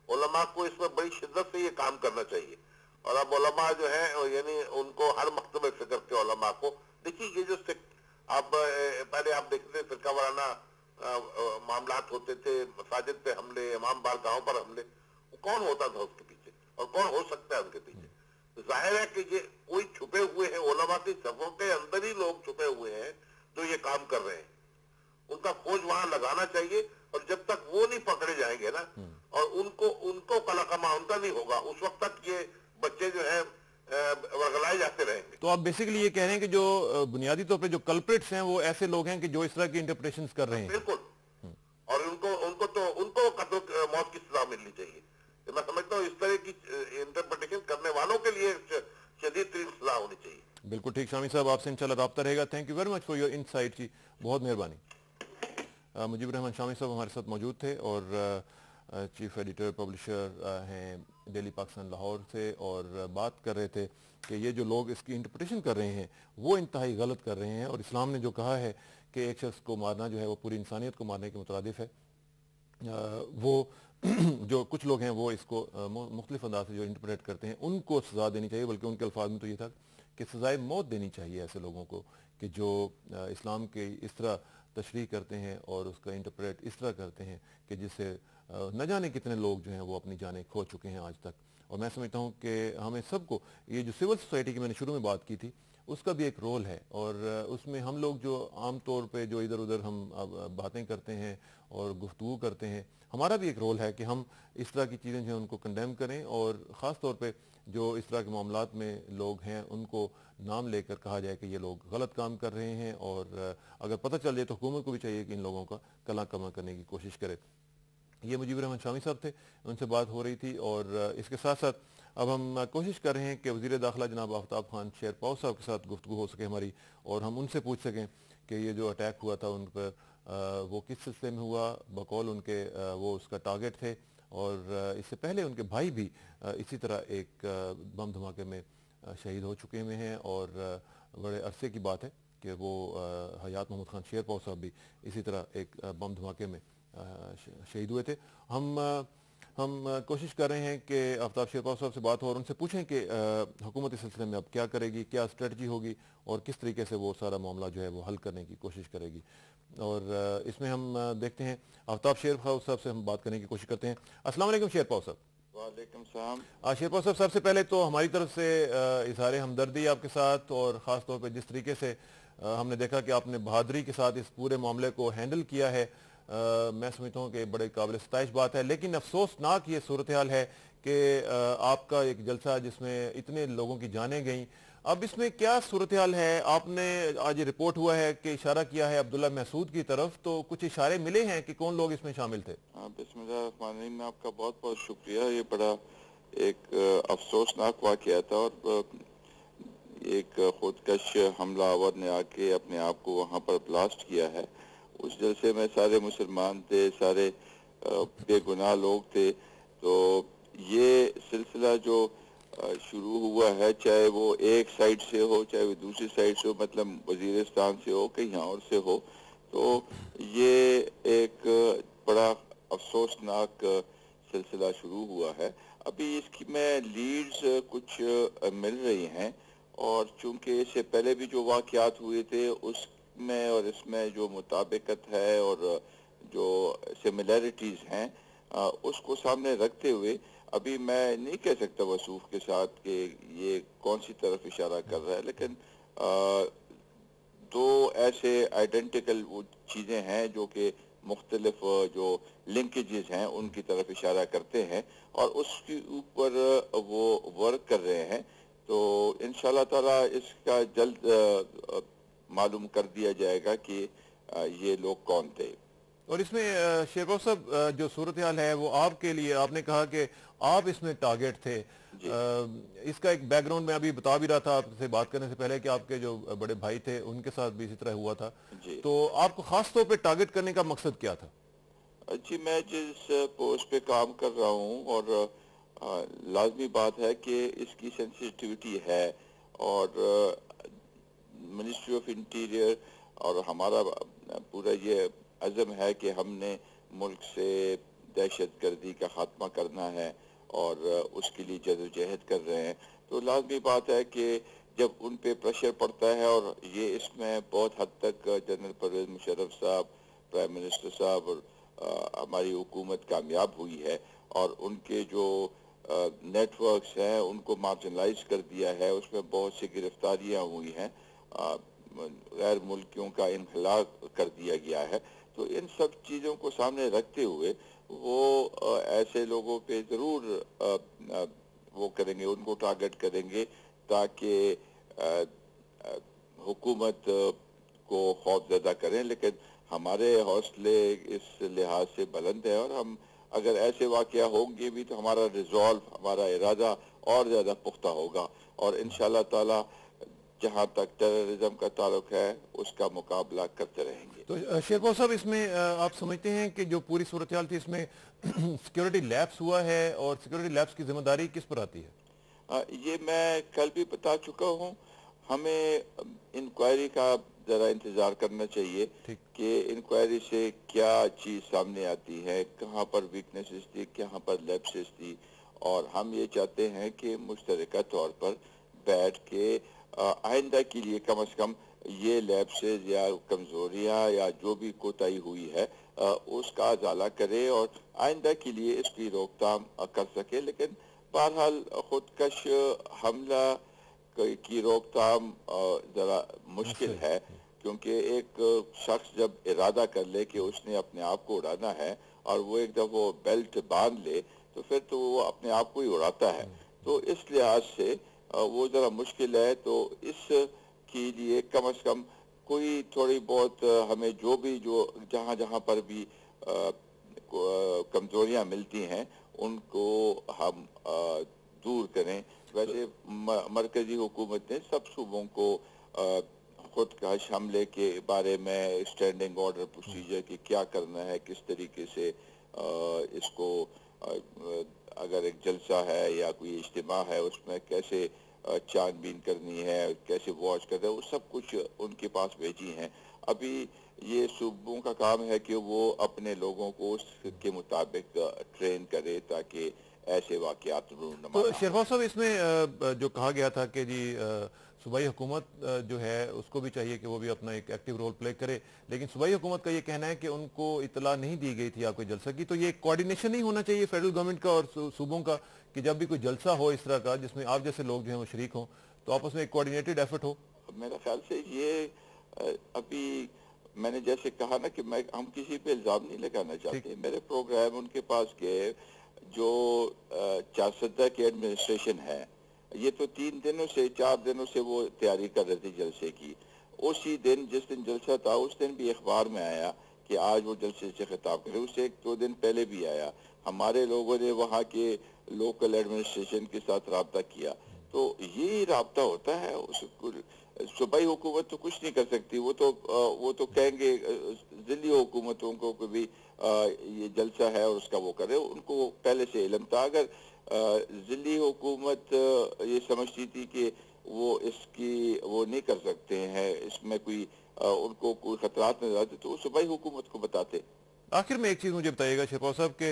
علماء کو اس میں بڑی شدت سے یہ کام کرنا چاہیے، اور اب علماء جو ہیں یعنی ان کو ہر مکتبہ فکر کے علماء کو دیکھیے، یہ جو پہلے آپ دیکھتے تھے فرقہ وارانہ معاملات ہوتے تھے، مساجد پہ حملے، امام بارگاہوں پر حملے، وہ کون ہوتا تھا اس کے پیچھے اور کون ہو سکتا ہے ان کے پیچھے؟ ظاہر ہے کہ یہ کوئی چھپے ہوئے ہیں، علماء کی صفوں کے اندر ہی لوگ چھپے ہوئے ہیں جو یہ کام کر رہے ہیں، ان کا کھوج وہاں لگانا چاہیے، اور جب تک وہ نہیں پکڑے جائیں گے نا اور ان کو قلقمہ ان کا نہیں ہوگا، اس وقت تک یہ بچے جو ہیں ورگلائے جاتے رہیں گے۔ تو آپ بیسیکلی یہ کہہ رہے ہیں کہ جو بنیادی طور پہ جو کلپریٹس ہیں وہ ایسے لوگ ہیں کہ جو اس طرح کی انٹرپریٹیشنز کر رہے ہیں؟ بالکل، اور ان کو قتل موت کی سزا ملنی چاہیے۔ میں سمجھتا ہوں اس طرح کی ٹھیک شامی صاحب آپ سے انشاءاللہ رابطہ رہے گا. Thank you very much for your insight جی, بہت مہربانی. مجیب الرحمان شامی صاحب ہمارے ساتھ موجود تھے اور چیف ایڈیٹر پبلشر ہیں ڈیلی پاکستان لاہور سے, اور بات کر رہے تھے کہ یہ جو لوگ اس کی انٹرپریٹیشن کر رہے ہیں وہ انتہائی غلط کر رہے ہیں, اور اسلام نے جو کہا ہے کہ ایک شخص کو مارنا جو ہے وہ پوری انسانیت کو مارنے کے مترادف ہے, وہ جو کچھ لوگ ہیں وہ اس کو مختلف انداز سے جو انٹرپریٹ کرتے ہیں ان کو سزا دینی چاہیے, بلکہ ان کے الفاظ میں تو یہ تھا کہ سزائے موت دینی چاہیے ایسے لوگوں کو کہ جو اسلام کے اس طرح تشریح کرتے ہیں اور اس کا انٹرپریٹ اس طرح کرتے ہیں کہ جس سے نہ جانے کتنے لوگ جو ہیں وہ اپنی جانیں کھو چکے ہیں آج تک. اور میں سمجھتا ہوں کہ ہمیں سب کو یہ جو سول سوسائٹی کی میں نے شروع میں بات کی تھی اس کا بھی ایک رول ہے, اور اس میں ہم لوگ جو عام طور پہ جو ادھر ادھر ہم باتیں کرتے ہیں اور گفتگو کرتے ہیں, ہمارا بھی ایک رول ہے کہ ہم اس طرح کی چیزیں جو ہیں ان کو کنڈیم کریں, اور خاص طور پہ جو اس طرح کے معاملات میں لوگ ہیں ان کو نام لے کر کہا جائے کہ یہ لوگ غلط کام کر رہے ہیں, اور اگر پتہ چل جائے تو حکومت کو بھی چاہیے کہ ان لوگوں کا کلاں کما کرنے کی کوشش کرے. یہ مجیب الرحمان شامی صاحب تھے, ان سے بات ہو رہی تھی, اور اس کے ساتھ ساتھ اب ہم کوشش کر رہے ہیں کہ وزیر داخلہ جناب آفتاب خان شیرپاؤ صاحب کے ساتھ گفتگو ہو سکے ہماری, اور ہم ان سے پوچھ سکیں کہ یہ جو اٹیک ہوا تھا ان پر وہ کس سلسلے میں ہوا. بقول ان کے وہ اس کا ٹارگٹ تھے, اور اس سے پہلے ان کے بھائی بھی اسی طرح ایک بم دھماکے میں شہید ہو چکے ہوئے ہیں, اور بڑے عرصے کی بات ہے کہ وہ حیات محمد خان شیرپاؤ صاحب بھی اسی طرح ایک بم دھماکے میں شہید ہوئے تھے. ہم کوشش کر رہے ہیں کہ آفتاب شیرپاؤ صاحب سے بات ہو اور ان سے پوچھیں کہ حکومت اس سلسلے میں اب کیا کرے گی, کیا اسٹریٹجی ہوگی, اور کس طریقے سے وہ سارا معاملہ جو ہے وہ حل کرنے کی کوشش کرے گی. اور اس میں ہم دیکھتے ہیں آفتاب شیرپاؤ صاحب سے ہم بات کرنے کی کوشش کرتے ہیں. السلام علیکم شیرپاؤ صاحب. وعلیکم السلام. شیرپاؤ صاحب, سب سے پہلے تو ہماری طرف سے اظہار ہمدردی آپ کے ساتھ, اور خاص طور پہ جس طریقے سے ہم نے دیکھا کہ آپ نے بہادری کے ساتھ اس پورے معاملے کو ہینڈل کیا ہے, میں سمجھتا ہوں کہ بڑے قابل ستائش بات ہے. لیکن افسوسناک یہ صورتحال ہے کہ آپ کا ایک جلسہ جس میں اتنے لوگوں کی جانیں گئیں, اب اس میں کیا صورتحال ہے؟ آپ نے آج رپورٹ ہوا ہے کہ اشارہ کیا ہے عبداللہ محسود کی طرف, تو کچھ اشارے ملے ہیں کہ کون لوگ اس میں شامل تھے؟ بسم اللہ الرحمن الرحیم. آپ کا بہت بہت شکریہ. یہ بڑا ایک افسوسناک واقعہ تھا, اور ایک خودکش حملہ آور نے آ کے اپنے آپ کو وہاں پر بلاسٹ کیا ہے. اس جلسے میں سارے مسلمان تھے, سارے بے گناہ لوگ تھے. تو یہ سلسلہ جو شروع ہوا ہے, چاہے وہ ایک سائڈ سے ہو چاہے وہ دوسری سائڈ سے ہو, مطلب وزیرستان سے ہو کہیں اور سے ہو, تو یہ ایک بڑا افسوسناک سلسلہ شروع ہوا ہے. ابھی اس کی میں لیڈز کچھ مل رہی ہیں, اور چونکہ اس سے پہلے بھی جو واقعات ہوئے تھے اس میں اور اس میں جو مطابقت ہے اور جو سملیرٹیز ہیں اس کو سامنے رکھتے ہوئے ابھی میں نہیں کہہ سکتا وثوق کے ساتھ کہ یہ کون سی طرف اشارہ کر رہا ہے, لیکن دو ایسے آئیڈینٹیکل وہ چیزیں ہیں جو کہ مختلف جو لنکیجز ہیں ان کی طرف اشارہ کرتے ہیں, اور اس کے اوپر وہ ورک کر رہے ہیں. تو انشاءاللہ تعالی اس کا جلد معلوم کر دیا جائے گا کہ یہ لوگ کون تھے. اور اس میں شیرپاؤ صاحب جو صورتحال ہے وہ آپ کے لیے, آپ نے کہا کہ آپ اس میں ٹارگٹ تھے, اس کا ایک بیک گراؤنڈ میں ابھی بتا بھی رہا تھا آپ سے بات کرنے سے پہلے کہ آپ کے جو بڑے بھائی تھے ان کے ساتھ بھی اسی طرح ہوا تھا, تو آپ کو خاص طور پہ ٹارگٹ کرنے کا مقصد کیا تھا؟ جی, میں جس پوسٹ پہ کام کر رہا ہوں, اور لازمی بات ہے کہ اس کی سینسیٹیوٹی ہے, اور منسٹری آف انٹیریئر اور ہمارا پورا یہ عزم ہے کہ ہم نے ملک سے دہشت گردی کا خاتمہ کرنا ہے, اور اس کے لیے جدوجہد کر رہے ہیں. تو لازمی بات ہے کہ جب ان پہ پریشر پڑتا ہے, اور یہ اس میں بہت حد تک جنرل پرویز مشرف صاحب, پرائم منسٹر صاحب اور ہماری حکومت کامیاب ہوئی ہے, اور ان کے جو نیٹ ورکس ہیں ان کو مارجنلائز کر دیا ہے. اس میں بہت سی گرفتاریاں ہوئی ہیں, غیر ملکیوں کا انخلا کر دیا گیا ہے. تو ان سب چیزوں کو سامنے رکھتے ہوئے وہ ایسے لوگوں پہ ضرور وہ کریں گے, ان کو ٹارگٹ کریں گے, تاکہ حکومت کو خوف زدہ کریں. لیکن ہمارے حوصلے اس لحاظ سے بلند ہے, اور ہم اگر ایسے واقعہ ہوں گے بھی تو ہمارا ریزولو, ہمارا ارادہ اور زیادہ پختہ ہوگا, اور انشاءاللہ تعالی जहां तक टेररिज्म का ताल्लुक है उसका मुकाबला करते रहेंगे। तो शेरपाल साहब, इसमें आप समझते हैं कि जो पूरी सूरत हाल थी इसमें सिक्योरिटी लैप्स हुआ है, और सिक्योरिटी लैप्स की जिम्मेदारी किस पर आती है? ये मैं कल भी बता चुका हूँ। हमें इंक्वायरी का जरा इंतजार करना चाहिए ठीक। कि इंक्वायरी से क्या चीज सामने आती है, कहाँ पर वीकनेसेस थी, कहाँ पर लैप्सेस थी, और हम ये चाहते हैं कि मुश्तरका तौर पर बैठ के आइंदा के लिए कम से कम ये लैप्सेस या कमजोरियां या जो भी कोताही हुई है उसका अजाला करे और आइंदा के लिए इसकी रोकथाम कर सके। लेकिन बहरहाल खुदकश हमला की रोकथाम जरा मुश्किल है, क्योंकि एक शख्स जब इरादा कर ले कि उसने अपने आप को उड़ाना है और वो एक दफा वो बेल्ट बांध ले तो फिर तो वो अपने आप को ही उड़ाता है। तो इस लिहाज से वो जरा मुश्किल है। तो इस के लिए कम से कम कोई थोड़ी बहुत हमें जो जहां जहां पर भी कमजोरियां मिलती हैं उनको हम दूर करें। वैसे मरकजी हुकूमत ने सब सूबों को खुद कश हमले के बारे में स्टैंडिंग ऑर्डर प्रोसीजर की क्या करना है, किस तरीके से इसको अगर एक जलसा है या कोई इज्तिमा है उसमें कैसे छानबीन करनी है, कैसे वॉच करना है, वो सब कुछ उनके पास भेजी हैं। अभी ये सूबों का काम है कि वो अपने लोगों को उसके मुताबिक ट्रेन करे ताकि ऐसे वाकयात न तो माना। शेरपाल साहब, इसमें जो कहा गया था कि जी सूबाई हुकूमत जो है उसको भी चाहिए कि वो भी अपना एक एक्टिव रोल प्ले करे, लेकिन सूबाई हुकूमत का ये कहना है कि उनको इतला नहीं दी गई थी आपको जलसा की। तो ये कोऑर्डिनेशन नहीं होना चाहिए फेडरल गवर्नमेंट का और सूबों का, कि जब भी कोई जलसा हो इस तरह का जिसमें आप जैसे लोग जो हैं वो शरीक हों, तो आपस में एक कोऑर्डिनेटेड एफर्ट हो? मेरा ख्याल से ये अभी मैंने जैसे कहा ना कि हम किसी पे इल्जाम नहीं लगाना चाहते। मेरे प्रोग्राम उनके पास गए जो चारसदा की एडमिनिस्ट्रेशन है, ये तो 4 दिनों से वो तैयारी कर रहे थे जलसे की। उसी दिन जिस दिन जलसा था उस दिन भी अखबार में आया कि आज वो जलसे से खिताब करे, उससे 1-2 दिन पहले भी आया। हमारे लोगों ने वहाँ के लोकल एडमिनिस्ट्रेशन के साथ राब्ता किया। तो ये राब्ता होता है। उसको सूबाई हुकूमत तो कुछ नहीं कर सकती। वो तो कहेंगे जिली हुकूमतों को भी ये जलसा है और उसका वो करे। उनको पहले से इल्म था। अगर जिली हुकूमत ये समझती थी कि वो नहीं कर सकते हैं, इसमें कोई उनको कोई खतरात नजर आते तो वो सूबाई हुकूमत को बताते। आखिर में एक चीज़ मुझे बताइएगा शेरपाल साहब कि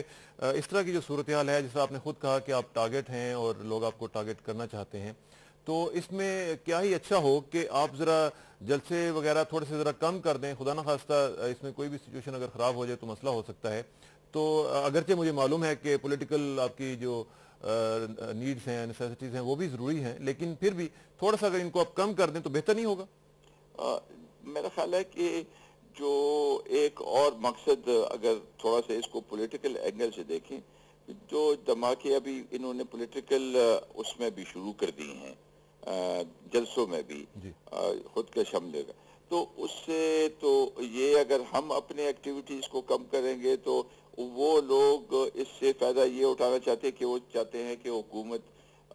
इस तरह की जो सूरत हाल है, जिससे आपने खुद कहा कि आप टारगेट हैं और लोग आपको टारगेट करना चाहते हैं, तो इसमें क्या ही अच्छा हो कि आप ज़रा जलसे वगैरह थोड़े से ज़रा कम कर दें। खुदा न खास्ता इसमें कोई भी सिचुएशन अगर ख़राब हो जाए तो मसला हो सकता है। तो अगरचे मुझे मालूम है कि पॉलिटिकल आपकी जो नीड्स हैं, नेसेसिटीज़ हैं, वो भी ज़रूरी हैं, लेकिन फिर भी थोड़ा सा अगर इनको आप कम कर दें तो बेहतर नहीं होगा? मेरा ख्याल है कि जो एक और मकसद, अगर थोड़ा सा इसको पॉलिटिकल एंगल से देखें, जो धमाके अभी इन्होंने पॉलिटिकल उसमें भी शुरू कर दी हैं, जलसों में भी खुद के हमले का, तो उससे तो ये अगर हम अपने एक्टिविटीज को कम करेंगे तो वो लोग इससे फायदा ये उठाना चाहते हैं कि वो चाहते हैं कि हुकूमत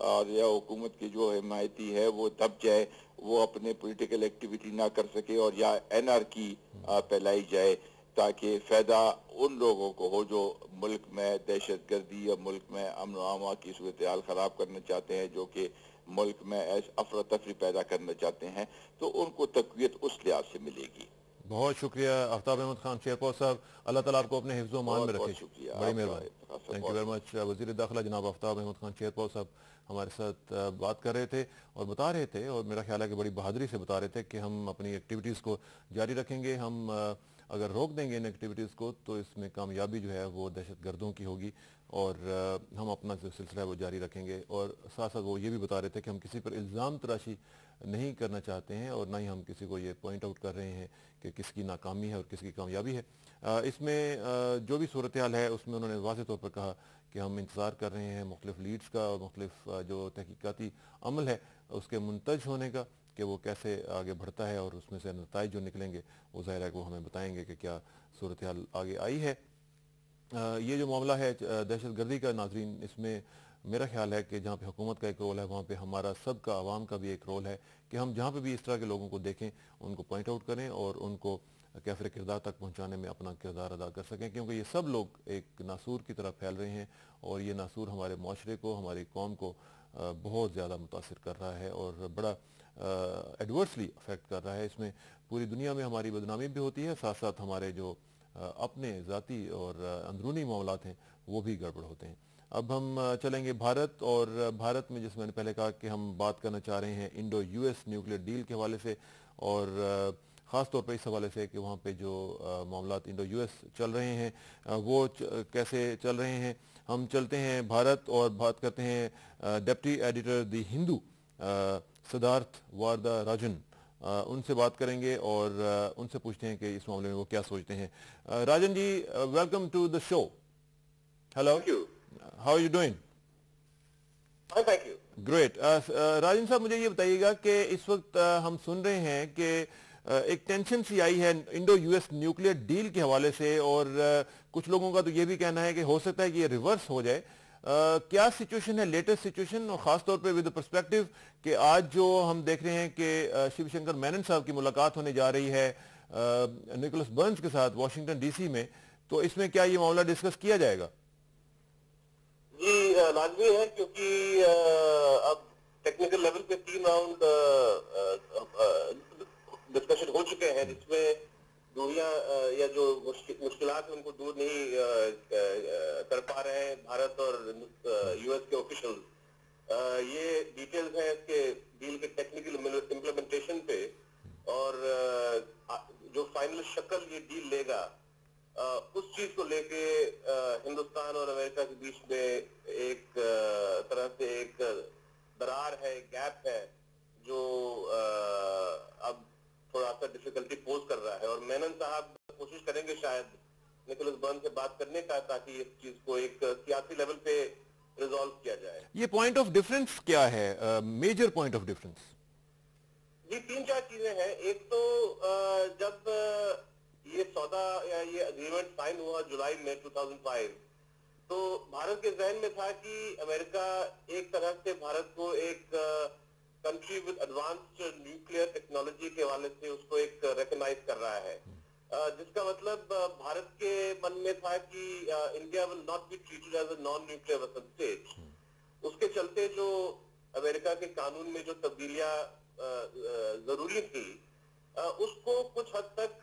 और या हुकूमत की जो हिमायती है वो दब जाए, वो अपने पॉलिटिकल एक्टिविटी ना कर सके और या एनआरकी फैलाई जाए, ताकि फायदा उन लोगों को हो जो मुल्क में दहशतगर्दी या मुल्क में अमन व अमा की सूरत हाल खराब करना चाहते हैं, जो कि मुल्क में अफरा तफरी पैदा करना चाहते हैं, तो उनको तकवीत उस लिहाज से मिलेगी। बहुत शुक्रिया आफ्ताब अहमद खान शेरपाल साहब, अल्लाह ताला आपको अपने हिफ्ज़ मान में रखे। शुक्रिया, बड़ी मेहरबानी, थैंक यू वेरी मच। वज़ीर दाखिला जनाब आफ्ताब अहमद खान शेरपाल साहब हमारे साथ बात कर रहे थे और बता रहे थे, और मेरा ख्याल है कि बड़ी बहादुरी से बता रहे थे कि हम अपनी एक्टिविटीज़ को जारी रखेंगे। हम अगर रोक देंगे इन एक्टिविटीज़ को तो इसमें कामयाबी जो है वो दहशत गर्दों की होगी, और हम अपना जो सिलसिला है वो जारी रखेंगे। और साथ साथ वो ये भी बता रहे थे कि हम किसी पर इल्ज़ाम तराशी नहीं करना चाहते हैं, और ना ही हम किसी को ये पॉइंट आउट कर रहे हैं कि किसकी नाकामी है और किसकी कामयाबी है। इसमें जो भी सूरत हाल है उसमें उन्होंने वाज़ेह तौर पर कहा कि हम इंतज़ार कर रहे हैं मुख्तलिफ़ लीड्स का और मुख्तलिफ़ जो तहकीकाती अमल है उसके मुंतज होने का, कि वो कैसे आगे बढ़ता है, और उसमें से नताइज जो निकलेंगे वो ज़ाहिर है कि वो हमें बताएंगे कि क्या सूरत हाल आगे आई है। ये जो मामला है दहशत गर्दी का, नाज़रीन, इसमें मेरा ख्याल है कि जहाँ पे हुकूमत का एक रोल है वहाँ पे हमारा सबका आवाम का भी एक रोल है कि हम जहाँ पे भी इस तरह के लोगों को देखें उनको पॉइंट आउट करें और उनको कैफिर किरदार तक पहुँचाने में अपना किरदार अदा कर सकें, क्योंकि ये सब लोग एक नासूर की तरह फैल रहे हैं और ये नासूर हमारे माशरे को, हमारी कौम को बहुत ज़्यादा मुतासिर कर रहा है और बड़ा एडवर्सली अफेक्ट कर रहा है। इसमें पूरी दुनिया में हमारी बदनामी भी होती है, साथ साथ हमारे जो अपने ज़ाती और अंदरूनी मामलात हैं वो भी गड़बड़ होते हैं। अब हम चलेंगे भारत, और भारत में जैसे मैंने पहले कहा कि हम बात करना चाह रहे हैं इंडो यूएस न्यूक्लियर डील के हवाले से, और ख़ास तौर पर इस हवाले से कि वहाँ पे जो मामलात इंडो यूएस चल रहे हैं वो कैसे चल रहे हैं। हम चलते हैं भारत और बात करते हैं deputy editor the Hindu Siddharth Varadarajan, उनसे बात करेंगे और उनसे पूछते हैं कि इस मामले में वो क्या सोचते हैं। Rajan ji, welcome to the show. Hello, how are you doing? Thank you. Great. Rajan sahab, मुझे ये बताइएगा कि इस वक्त हम सुन रहे हैं कि एक टेंशन सी आई है इंडो यूएस न्यूक्लियर डील के हवाले से, और कुछ लोगों का तो ये भी कहना है कि हो सकता है कि ये रिवर्स हो जाए। क्या सिचुएशन है, लेटेस्ट सिचुएशन, और खास तौर पे विद पर्सपेक्टिव कि आज जो हम देख रहे हैं कि शिवशंकर मेनन साहब की मुलाकात होने जा रही है निकोलस बर्न्स के साथ वाशिंगटन डीसी में, तो इसमें क्या ये मामला डिस्कस किया जाएगा? जी लाजमी है, क्योंकि अब टेक्निकल लेवल पे 3 राउंड डिस्कशन हो चुके हैं, जिसमें दूरियां या जो मुश्किलात है उनको दूर नहीं कर पा रहे हैं भारत और यूएस के ऑफिशियल्स। ये डिटेल्स हैं इसके डील के टेक्निकल इम्प्लीमेंटेशन पे, और जो फाइनल शक्ल ये डील लेगा उस चीज को लेके हिंदुस्तान और अमेरिका के बीच में एक तरह से एक दरार है, गैप है, जो अब थोड़ा सा डिफिकल्टी पोज कर रहा है। और मेनन साहब कोशिश करेंगे शायद निकोलस बर्न्स से बात करने का, ताकि इस चीज को एक सियासी लेवल पे रिजॉल्व किया जाए। ये पॉइंट ऑफ डिफरेंस क्या है, मेजर पॉइंट ऑफ डिफरेंस? जी 3-4 चीजें हैं। एक तो जब ये सौदा या ये एग्रीमेंट साइन हुआ जुलाई में 2005, तो भारत के जहन में था कि अमेरिका एक तरह से भारत को एक country with advanced nuclear technology के हवाले से उसको एक रिकॉग्नाइज कर रहा है, जिसका मतलब भारत के मन में था कि India will not be treated as a non nuclear weapon state. उसके चलते जो अमेरिका के कानून में जो तब्दीलियां जरूरी थी, उसको कुछ हद तक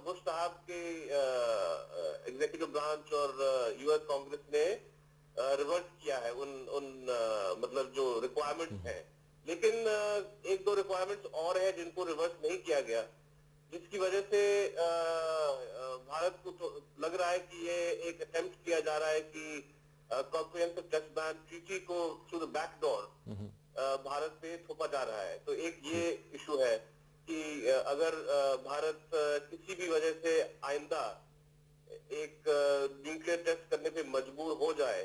बुश साहब के एग्जीक्यूटिव ब्रांच और यूएस कांग्रेस ने रिवर्ट किया है उन मतलब जो रिक्वायरमेंट्स हैं। लेकिन एक दो रिक्वायरमेंट्स और है जिनको रिवर्स नहीं किया गया, जिसकी वजह से भारत को तो लग रहा है कि ये एक अटेम्प्ट किया जा रहा है कि कॉम्प्रिहेंसिव टेस्ट बैन ट्रीटी को through the back door Bharat पे थोपा जा रहा है। तो एक ये इशू है कि अगर भारत किसी भी वजह से आइंदा एक न्यूक्लियर टेस्ट करने पे मजबूर हो जाए,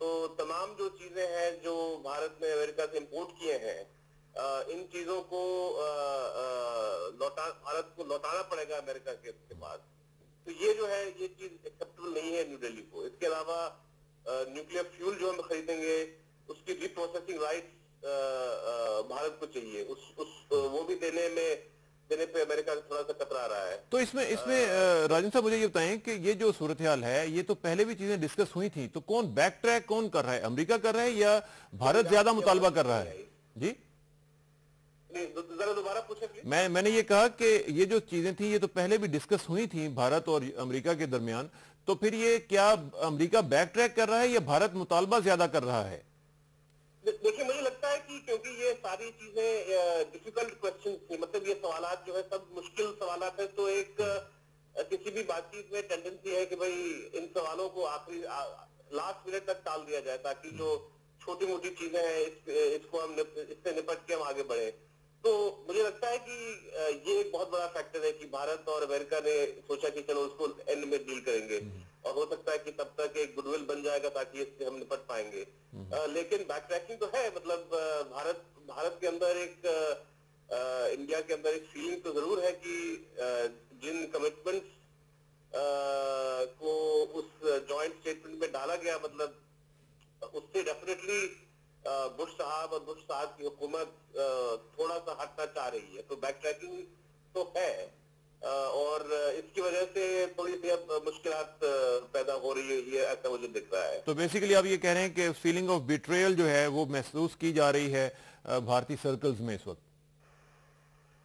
तो तमाम जो चीजें हैं जो भारत ने अमेरिका से इंपोर्ट किए हैं, इन चीजों को भारत को लौटाना पड़ेगा अमेरिका के पास। तो ये जो है ये चीज एक्सेप्टेबल नहीं है न्यू दिल्ली को। इसके अलावा न्यूक्लियर फ्यूल जो हम खरीदेंगे उसकी रिप्रोसेसिंग राइट्स भारत को चाहिए, वो भी देने पे अमेरिका थोड़ा सा कतरा रहा है। तो इसमें राजन साहब मुझे ये बताएं कि ये जो सूरत हाल है, ये तो पहले भी चीजें डिस्कस हुई थी, तो कौन बैक ट्रैक कौन कर रहा है, अमेरिका कर रहा है या भारत ज्यादा मुतालबा कर रहा है? जी जरा दोबारा पूछें। मैंने ये कहा कि ये जो चीजें थी ये तो पहले भी डिस्कस हुई थी भारत और अमेरिका के दरमियान, तो फिर ये क्या अमेरिका बैक ट्रैक कर रहा है या भारत मुतालबा ज्यादा कर रहा है? देखिए, मुझे लगता है कि क्योंकि ये सारी चीजें डिफिकल्ट क्वेश्चन थी, मतलब ये सवालात जो है सब मुश्किल सवालात है, तो एक किसी भी बातचीत में टेंडेंसी है कि भाई इन सवालों को आखिरी लास्ट मिनट तक टाल दिया जाए, ताकि जो छोटी मोटी चीजें हैं इसको हम इससे निपट के हम आगे बढ़े। तो मुझे लगता है कि ये एक बहुत बड़ा फैक्टर है कि भारत और अमेरिका ने सोचा कि चलो उसको एंड में डील करेंगे, और हो सकता है कि तब तक एक गुडविल बन जाएगा ताकि इससे हम निपट पाएंगे। लेकिन बैक ट्रैकिंग तो है, मतलब भारत के अंदर एक इंडिया के अंदर एक फीलिंग तो जरूर है कि जिन कमिटमेंट्स को उस जॉइंट स्टेटमेंट में डाला गया, मतलब उससे डेफिनेटली बुश साहब और बुश साहब की हुकूमत थोड़ा सा हटना चाह रही है, तो बैक ट्रैकिंग तो है और इसकी वजह से थोड़ी सी अब मुश्किलात पैदा हो रही है, ये ऐसा मुझे दिख रहा है। तो बेसिकली आप ये कह रहे हैं कि फीलिंग ऑफ बिट्रेयल जो है वो महसूस की जा रही है भारतीय सर्कल्स में इस वक्त।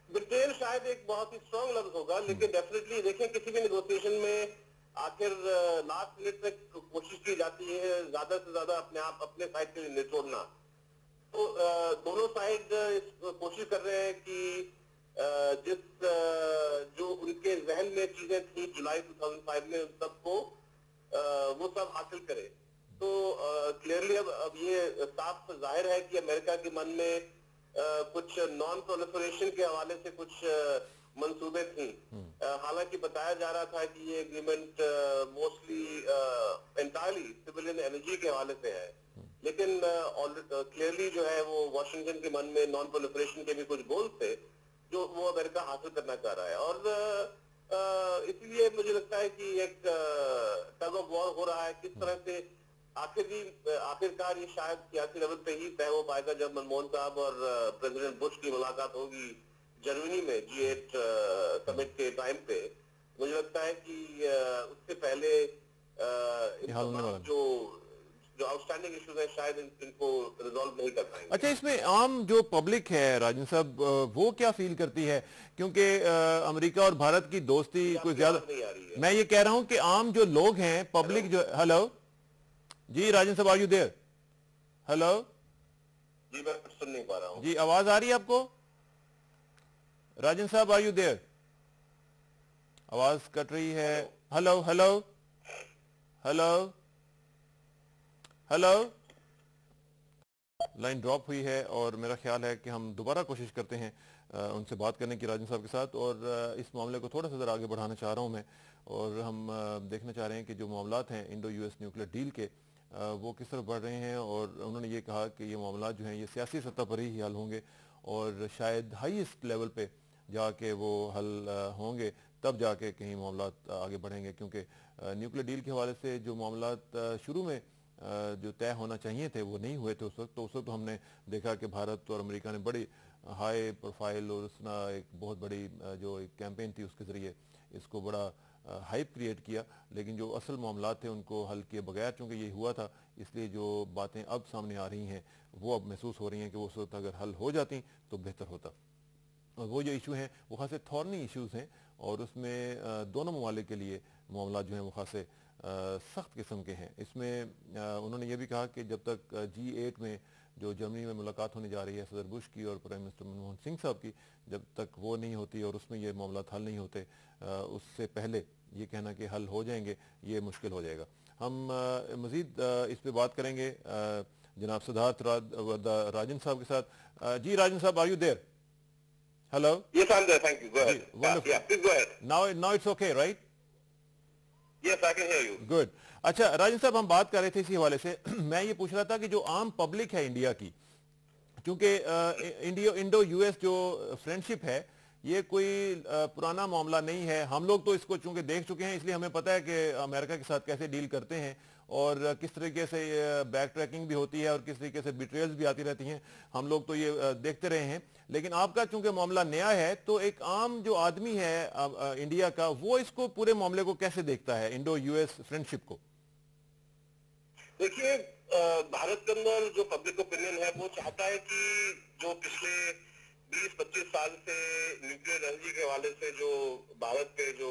बिट्रेयल शायद एक बहुत ही स्ट्रॉन्ग लफ्ज होगा, लेकिन डेफिनेटली देखें किसी भी नेगोशिएशन में आखिर लास्ट मिनट तक कोशिश की जाती है ज्यादा से ज्यादा अपने साइड के लिए निचोड़ना। तो दोनों साइड कोशिश कर रहे हैं कि जो उनके जहन में चीजें थी जुलाई 2005 में उन सबको वो सब हासिल करे। तो क्लियरली अब ये साफ जाहिर है कि अमेरिका के मन में कुछ नॉन प्रोलिफरेशन के हवाले से कुछ मंसूबे थी। हालांकि बताया जा रहा था कि ये agreement mostly entirely civilian energy के हवाले से है, लेकिन क्लियरली जो है वो वॉशिंगटन के मन में नॉन प्रोलिफरेशन के भी कुछ गोल थे जो वो अमेरिका हासिल करना चाह रहा है। और इसलिए मुझे लगता है कि एक टग ऑफ वॉर हो रहा है। किस तरह से आखिरकार ये शायद सियासी लेवल पे ही तय हो पाएगा जब मनमोहन साहब और प्रेसिडेंट बुश की मुलाकात होगी जर्मनी में G8 समिट के टाइम पे। मुझे लगता है कि उससे पहले जो आउटस्टैंडिंग इश्यूज हैं शायद इनको रिजॉल्व नहीं कर पाएंगे। अच्छा, इसमें आम जो पब्लिक है राजन साहब वो क्या फील करती है, क्योंकि अमेरिका और भारत की दोस्ती कोई ज्यादा नहीं आ रही है। मैं ये कह रहा हूं कि आम जो लोग हैं पब्लिक जो हेलो जी राजन साहब, आर यू देयर? हेलो जी, मैं सुन नहीं पा रहा हूँ जी, आवाज आ रही है आपको? राजन साहब, आर यू देयर? आवाज कट रही है। Hello hello hello hello, line drop हुई है और मेरा ख्याल है कि हम दोबारा कोशिश करते हैं उनसे बात करने की राजन साहब के साथ। और इस मामले को थोड़ा सा ज़रा आगे बढ़ाना चाह रहा हूं मैं, और हम देखना चाह रहे हैं कि जो मामलात हैं इंडो यूएस न्यूक्लियर डील के वो किस तरफ बढ़ रहे हैं। और उन्होंने ये कहा कि ये मामला जो हैं ये सियासी सतह पर ही हल होंगे और शायद हाईएस्ट लेवल पे जाके वो हल होंगे, तब जाके कहीं मामलात आगे बढ़ेंगे। क्योंकि न्यूक्लियर डील के हवाले से जो मामलात शुरू में जो तय होना चाहिए थे वो नहीं हुए थे उस वक्त। तो उस वक्त हमने देखा कि भारत और अमेरिका ने बड़ी हाई प्रोफाइल और उसना एक बहुत बड़ी जो एक कैंपेन थी उसके ज़रिए इसको बड़ा हाइप क्रिएट किया, लेकिन जो असल मामलात थे उनको हल किए बगैर चूँकि ये हुआ था, इसलिए जो बातें अब सामने आ रही हैं वो अब महसूस हो रही हैं कि वो उस वक्त अगर हल हो जाती तो बेहतर होता। और वो जो इशू हैं वो खासे थॉर्नी इश्यूज़ हैं और उसमें दोनों ममालिक के लिए मामला जो हैं वो खासे सख्त किस्म के हैं। इसमें उन्होंने ये भी कहा कि जब तक G8 में जो जर्मनी में मुलाकात होने जा रही है सदर बुश की और प्राइम मिनिस्टर मनमोहन सिंह साहब की, जब तक वो नहीं होती और उसमें ये मामला हल नहीं होते, उससे पहले ये कहना कि हल हो जाएंगे ये मुश्किल हो जाएगा। हम मज़ीद इस पर बात करेंगे जनाब सिद्धार्थ राजन साहब के साथ। जी राजन साहब, are you there? Hello? Yes, I'm there. Thank you. Go ahead. Wonderful. Yeah, please go ahead. Now it's okay, right? Yes, I can hear you. Good. अच्छा राजन साहब, हम बात कर रहे थे इसी हवाले से मैं ये पूछ रहा था कि जो आम पब्लिक है इंडिया की, क्योंकि इंडो यूएस जो फ्रेंडशिप है ये कोई पुराना मामला नहीं है। हम लोग तो इसको चूंकि देख चुके हैं इसलिए हमें पता है कि अमेरिका के साथ कैसे डील करते हैं और किस तरीके से बैक ट्रैकिंग भी होती है और किस तरीके से बिट्रेयल्स भी आती रहती हैं। हम लोग तो ये देखते रहे हैं, लेकिन आपका चूंकि मामला नया है तो एक आम जो आदमी है इंडिया का, वो इसको पूरे मामले को कैसे देखता है, इंडो यूएस फ्रेंडशिप को? देखिए, भारत के अंदर जो पब्लिक ओपिनियन है वो चाहता है कि जो पिछले 20-25 साल से न्यूक्लियर एनर्जी के हवाले से जो भारत पे जो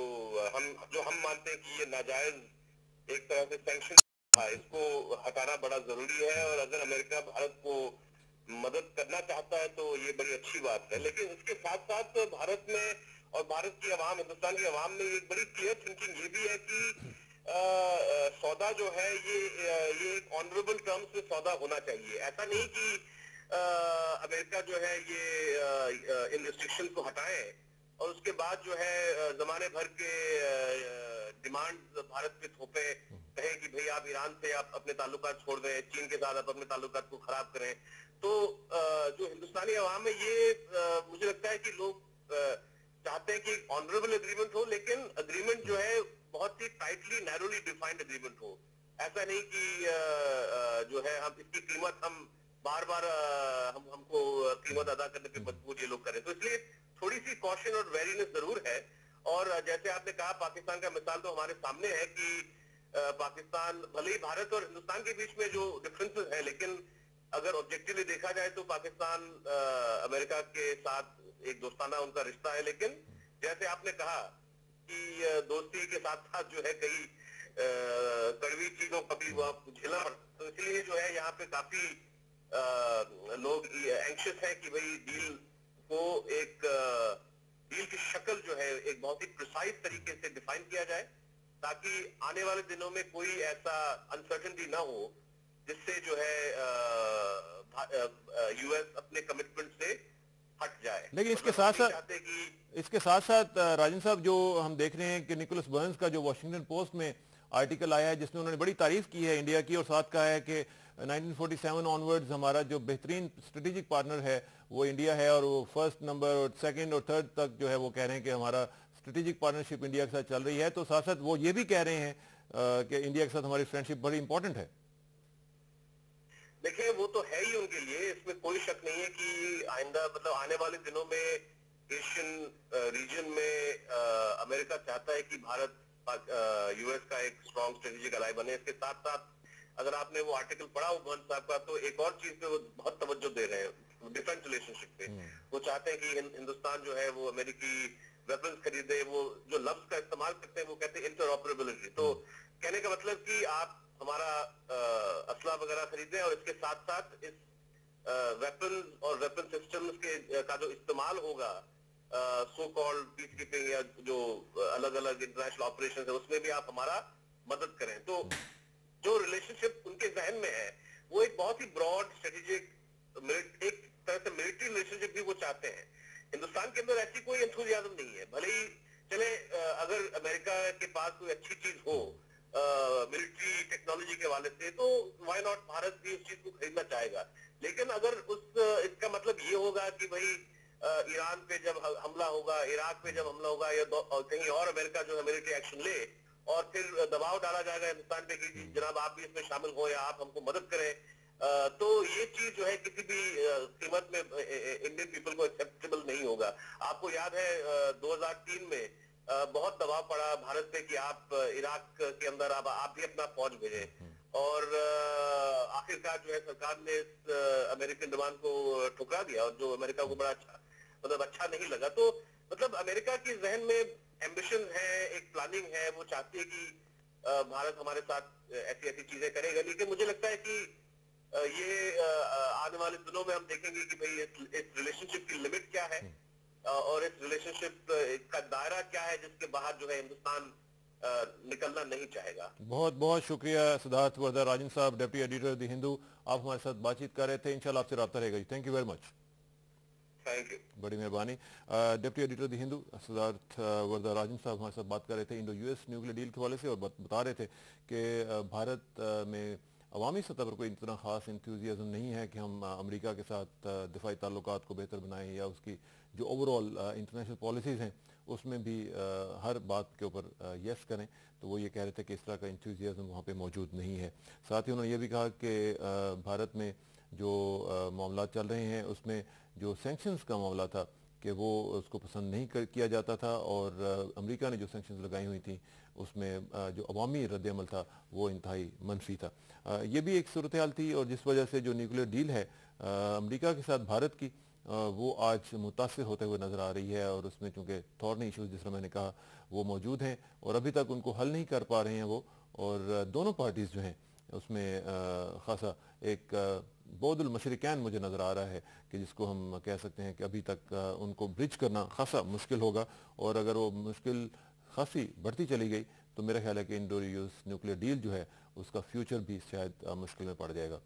हम मानते हैं कि ये नाजायज एक तरह से सैंक्शन था, इसको हटाना बड़ा जरूरी है। और अगर अमेरिका भारत को मदद करना चाहता है तो ये बड़ी अच्छी बात है। लेकिन इसके साथ साथ भारत में और भारत की आवाम, हिंदुस्तान की आवाम में एक बड़ी क्लियर थिंकिंग ये भी है कि सौदा जो है ये एक ऑनरेबल टर्म्स में सौदा होना चाहिए। ऐसा नहीं कि अमेरिका जो है ये इन रिस्ट्रिक्शन को हटाए और उसके बाद जो है जमाने भर के डिमांड भारत पे थोपे, कहे कि भाई आप ईरान से आप अपने ताल्लुकात छोड़ दें, चीन के साथ आप अपने ताल्लुकात को खराब करें। तो जो हिंदुस्तानी अवाम है ये मुझे लगता है कि लोग चाहते हैं कि ऑनरेबल एग्रीमेंट हो, लेकिन एग्रीमेंट जो है बहुत ही टाइटली नैरोली डिफाइंड एग्रीमेंट हो। ऐसा नहीं कि जो है हम इसकी कीमत हम बार बार हमको कीमत अदा करने पे मजबूर ये लोग करें। तो इसलिए थोड़ी सी कॉशन और वेरीनेस जरूर है। और जैसे आपने कहा पाकिस्तान का मिसाल तो हमारे सामने है कि पाकिस्तान, भले ही भारत और हिंदुस्तान के बीच में जो डिफरेंसेस है, लेकिन अगर ऑब्जेक्टिवली देखा जाए तो पाकिस्तान अमेरिका के साथ एक दोस्ताना उनका रिश्ता है। लेकिन जैसे आपने कहा कि दोस्ती के साथ साथ जो है कई कड़वी चीजों का भी झेलना पड़ता, तो इसलिए जो है यहाँ पे काफी लोग एंक्शियस है कि भाई डील को एक डील की शक्ल जो है एक बहुत ही प्रिसाइज तरीके से डिफाइन किया जाए, ताकि आने वाले दिनों में कोई ऐसा अनसर्टेनिटी ना हो जिससे जो है यूएस अपने कमिटमेंट से हट जाए। लेकिन इसके साथ साथ राजन साहब, जो हम देख रहे हैं कि निकोलस बर्न्स का जो वॉशिंगटन पोस्ट में आर्टिकल आया है जिसमें उन्होंने बड़ी तारीफ की है इंडिया की, और साथ कहा है कि 1947 ऑनवर्ड्स हमारा जो बेहतरीन स्ट्रेटेजिक पार्टनर है वो इंडिया है, और वो फर्स्ट नंबर और सेकंड और थर्ड तक जो है वो कह रहे हैं कि हमारा स्ट्रेटेजिक पार्टनरशिप इंडिया के साथ चल रही है। तो साथ साथ वो ये भी कह रहे हैं कि इंडिया के साथ हमारी फ्रेंडशिप बड़ी इंपॉर्टेंट है। देखिए वो तो है ही उनके लिए, इसमें कोई शक नहीं है कि आइंदा मतलब आने वाले दिनों में एशियन रीजन में अमेरिका चाहता है कि भारत यूएस का एक स्ट्रॉन्ग स्ट्रेटेजिक अलाई बने। इसके साथ साथ अगर आपने वो आर्टिकल पढ़ा हो बर्न्स साहब का, तो एक और चीज पे वो बहुत तवज्जो दे रहे हैं, डिफेंस रिलेशनशिप पे। वो चाहते हैं कि हिंदुस्तान जो है वो अमेरिकी वेपन्स खरीदे। वो जो लफ्ज का इस्तेमाल करते हैं वो कहते हैं इंटरऑपरेबिलिटी। तो कहने का मतलब कि आप हमारा असला वगैरह खरीदें और इसके साथ साथ इस वेपन्स और वेपन सिस्टम्स के का जो इस्तेमाल होगा सो कॉल्ड पीस कीपिंग या जो अलग अलग इंटरनेशनल ऑपरेशन है उसमें भी आप हमारा मदद करें। तो जो रिलेशनशिप उनके जहन में है वो एक बहुत ही ब्रॉड स्ट्रेटेजिक, एक तरह से मिलिट्री रिलेशनशिप भी वो चाहते हैं। हिंदुस्तान के अंदर ऐसी कोई एंथुसियाज्म नहीं है। भले ही चले अगर अमेरिका के पास कोई अच्छी चीज हो मिलिट्री टेक्नोलॉजी के हवाले से, तो व्हाई नॉट, भारत भी उस चीज को खरीदना चाहेगा। लेकिन अगर इसका मतलब ये होगा कि भाई ईरान पे जब हमला होगा, इराक पे जब हमला होगा या कहीं और अमेरिका जो है मिलिट्री एक्शन ले और फिर दबाव डाला जाएगा हिंदुस्तान पे कि जनाब आप भी इसमें शामिल हो या आप हमको मदद करें, तो ये चीज जो है किसी भी कीमत में इंडियन पीपल को एक्सेप्टेबल नहीं होगा। आपको याद है 2003 में बहुत दबाव पड़ा भारत पे कि आप इराक के अंदर आप भी अपना फौज भेजें, और आखिरकार जो है सरकार ने इस अमेरिकन डिमांड को ठुकरा दिया, और जो अमेरिका को बड़ा अच्छा नहीं लगा। तो मतलब अमेरिका की जहन में एम्बिशन है, एक प्लानिंग है, वो चाहती है कि भारत हमारे साथ ऐसी ऐसी चीजें करेगा। लेकिन मुझे लगता है कि ये आने वाले दिनों में हम देखेंगे कि भाई इस रिलेशनशिप की लिमिट क्या है और इस रिलेशनशिप का दायरा क्या है जिसके बाहर जो है हिंदुस्तान निकलना नहीं चाहेगा। बहुत बहुत शुक्रिया सिद्धार्थ वर्धा राजन साहब, डिप्टी एडिटर द हिंदू, आप हमारे साथ बातचीत कर रहे थे। इंशाल्लाह आपसे राब्ता रहेगा। Thank you very much. Thank you, बड़ी मेहरबानी। Deputy editor the Hindu Siddharth Varadarajan sahab हमारे साथ बात कर रहे थे इंडो यूएस न्यूक्लियर डील के हवाले से, और बता रहे थे कि भारत में अवामी सतह पर कोई इतना ख़ास इंथ्यूजियाज़म नहीं है कि हम अमेरिका के साथ दिफाई ताल्लुकात को बेहतर बनाएं या उसकी जो ओवरऑल इंटरनेशनल पॉलिसीज़ हैं उसमें भी हर बात के ऊपर यस करें। तो वो ये कह रहे थे कि इस तरह का इंथ्यूजियाज़म वहाँ पे मौजूद नहीं है। साथ ही उन्होंने ये भी कहा कि भारत में जो मामला चल रहे हैं उसमें जो सैंक्शंस का मामला था कि वो उसको पसंद नहीं किया जाता था, और अमेरिका ने जो सैंक्शंस लगाई हुई थी उसमें जो अवामी रद्द-ए-अमल था वो इंतहाई मनफी था। ये भी एक सूरत हाल थी, और जिस वजह से जो न्यूक्लियर डील है अमेरिका के साथ भारत की वो आज मुतासिर होते हुए नज़र आ रही है, और उसमें चूँकि थॉर्नी इशूज़ जिस तरह मैंने कहा वो मौजूद हैं और अभी तक उनको हल नहीं कर पा रहे हैं वो, और दोनों पार्टीज़ जो हैं उसमें ख़ासा एक बौदुल मशरिकैन मुझे नज़र आ रहा है कि जिसको हम कह सकते हैं कि अभी तक उनको ब्रिज करना खासा मुश्किल होगा, और अगर वो मुश्किल खासी बढ़ती चली गई तो मेरा ख्याल है कि इंडो यूएस न्यूक्लियर डील जो है उसका फ्यूचर भी शायद मुश्किल में पड़ जाएगा।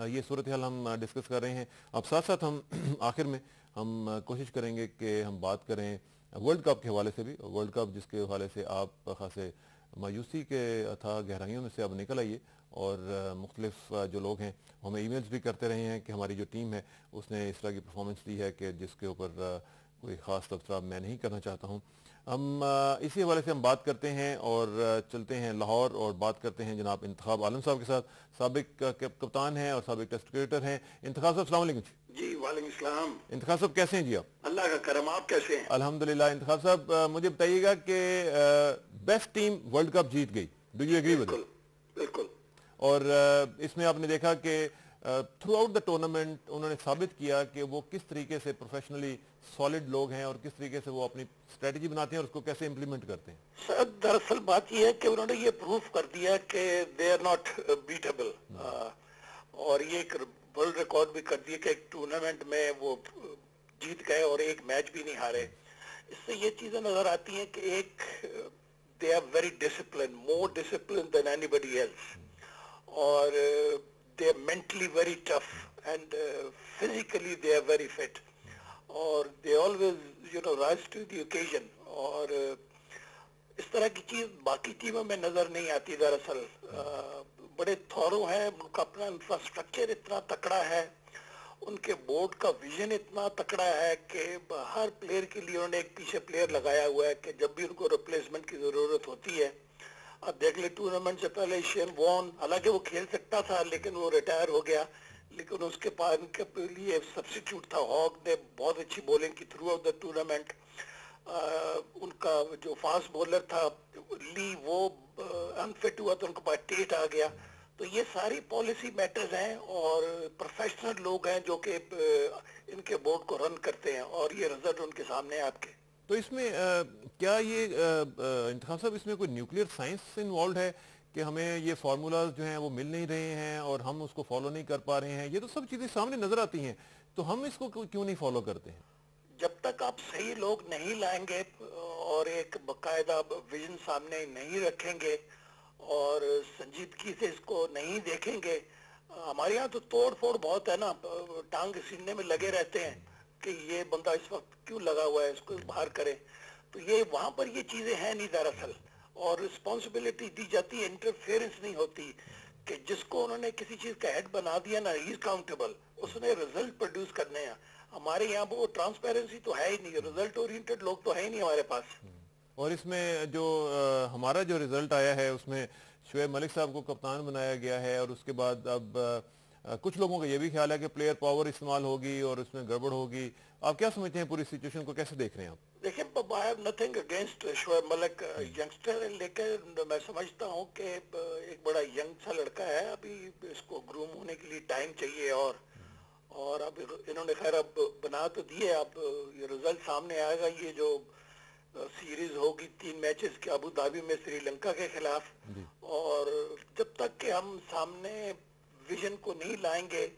ये सूरत हाल हम डिस्कस कर रहे हैं। अब साथ साथ हम आखिर में हम कोशिश करेंगे कि हम बात करें वर्ल्ड कप के हवाले से भी। वर्ल्ड कप जिसके हवाले से आप खासे मायूसी के अथाह गहराइयों में से अब निकल आइए, और मुख्तलिफ जो लोग हैं हमें ईमेल्स भी करते रहे हैं कि हमारी जो टीम है उसने इस तरह की परफॉर्मेंस दी है कि जिसके ऊपर कोई ख़ास तबसरा मैं नहीं करना चाहता हूँ। हम इसी हवाले से हम बात करते हैं और चलते हैं लाहौर और बात करते हैं जनाब इंतखाब आलम साहब के साथ, साबिक कप्तान हैं और साबिक टेस्ट क्रिकेटर हैं। इंतखाब साहब अस्सलाम वालेकुम। जी वालेकुम सलाम। इंतखाब साहब कैसे हैं जी आप? अल्लाह का करम, आप कैसे हैं? अल्हम्दुलिल्लाह। इंतखाब साहब मुझे बताइएगा कि बेस्ट टीम वर्ल्ड कप जीत गई, डू यू एग्री विद? बिल्कुल बिल्कुल। और इसमें आपने देखा कि थ्रू आउट द टूर्नामेंट उन्होंने साबित किया कि वो किस तरीके से प्रोफेशनली सॉलिड लोग हैं और किस तरीके से वो अपनी स्ट्रेटजी बनाते हैं और उसको कैसे इम्प्लीमेंट करते हैं। सर दरअसल बात यह है कि उन्होंने ये प्रूफ कर दिया कि दे आर नॉट बीटेबल, और ये एक वर्ल्ड रिकॉर्ड भी कर दिया कि एक टूर्नामेंट में वो जीत गए और एक मैच भी नहीं हारे। इससे ये चीजें नजर आती हैं कि एक they are very discipline, more discipline than anybody else, और they are mentally very tough and physically they are very fit, और they always rise to the occasion, और इस तरह की चीज बाकी टीमों में नजर नहीं आती। दरअसल बड़े थॉरो हैं, उनका अपना इंफ्रास्ट्रक्चर इतना तकड़ा है, उनके बोर्ड का विजन इतना तकड़ा है कि हर प्लेयर के लिए उन्होंने एक पीछे प्लेयर लगाया हुआ है कि जब भी उनको रिप्लेसमेंट की जरूरत होती है। अब देख ले टूर्नामेंट से पहले शेन वॉर्न, हालांकि वो खेल सकता था लेकिन वो रिटायर हो गया, लेकिन उसके पास उनके लिए सब्स्टिट्यूट था हॉग, ने बहुत अच्छी बॉलिंग की थ्रू आउट द टूर्नामेंट। उनका जो फास्ट बॉलर था ली, वो अनफिट हुआ तो उनके पास टेट आ गया। तो ये सारी पॉलिसी मैटर्स हैं और प्रोफेशनल लोग हैं जो कि इनके बोर्ड को रन करते हैं, और ये रिजल्ट उनके सामने है आपके। तो इसमें क्या ये इंतखाब साहब इसमें कोई न्यूक्लियर साइंस इन्वॉल्व है कि हमें ये फार्मूलाज जो हैं वो मिल नहीं रहे हैं और हम उसको फॉलो नहीं कर पा रहे हैं? ये तो सब चीज़ें सामने नजर आती हैं, तो हम इसको क्यों नहीं फॉलो करते हैं? जब तक आप सही लोग नहीं लाएंगे और एक बाकायदा विजन सामने नहीं रखेंगे और संजीदगी से इसको नहीं देखेंगे, हमारे यहाँ तो तोड़ फोड़ बहुत है ना, टांग सीने में लगे रहते हैं कि ये बंदा इस वक्त क्यों लगा हुआ है, इसको बाहर करे। तो ये वहां पर ये चीजें हैं नहीं दरअसल, और रिस्पॉन्सिबिलिटी दी जाती है, इंटरफेरेंस नहीं होती कि जिसको उन्होंने किसी चीज का हेड बना दिया ना, ही इज काउंटेबल, उसने रिजल्ट प्रोड्यूस करने हैं। हमारे यहाँ वो ट्रांसपेरेंसी तो है ही नहीं, रिजल्ट ओरिएंटेड लोग तो है ही नहीं हमारे पास। और इसमें जो हमारा जो रिजल्ट आया है उसमें शोएब मलिक साहब को कप्तान बनाया गया है, और उसके बाद अब कुछ लोगों का ये भी ख्याल है कि प्लेयर पावर इस्तेमाल होगी और उसमें गड़बड़ होगी। आप क्या समझते हैं, पूरी सिचुएशन को कैसे देख रहे हैं आप? देखिए, I have nothing against Shoaib Malik, youngster है, लेकिन मैं समझता हूँ कि एक बड़ा यंग सा लड़का है, अभी इसको ग्रूम होने के लिए टाइम चाहिए, और अब इन्होंने खैर अब बना तो दिए, अब ये रिजल्ट सामने आएगा। ये जो सीरीज होगी 3 मैचेस की अबू धाबी में श्रीलंका के खिलाफ, और जब तक कि हम सामने विजन को नहीं लाएंगे,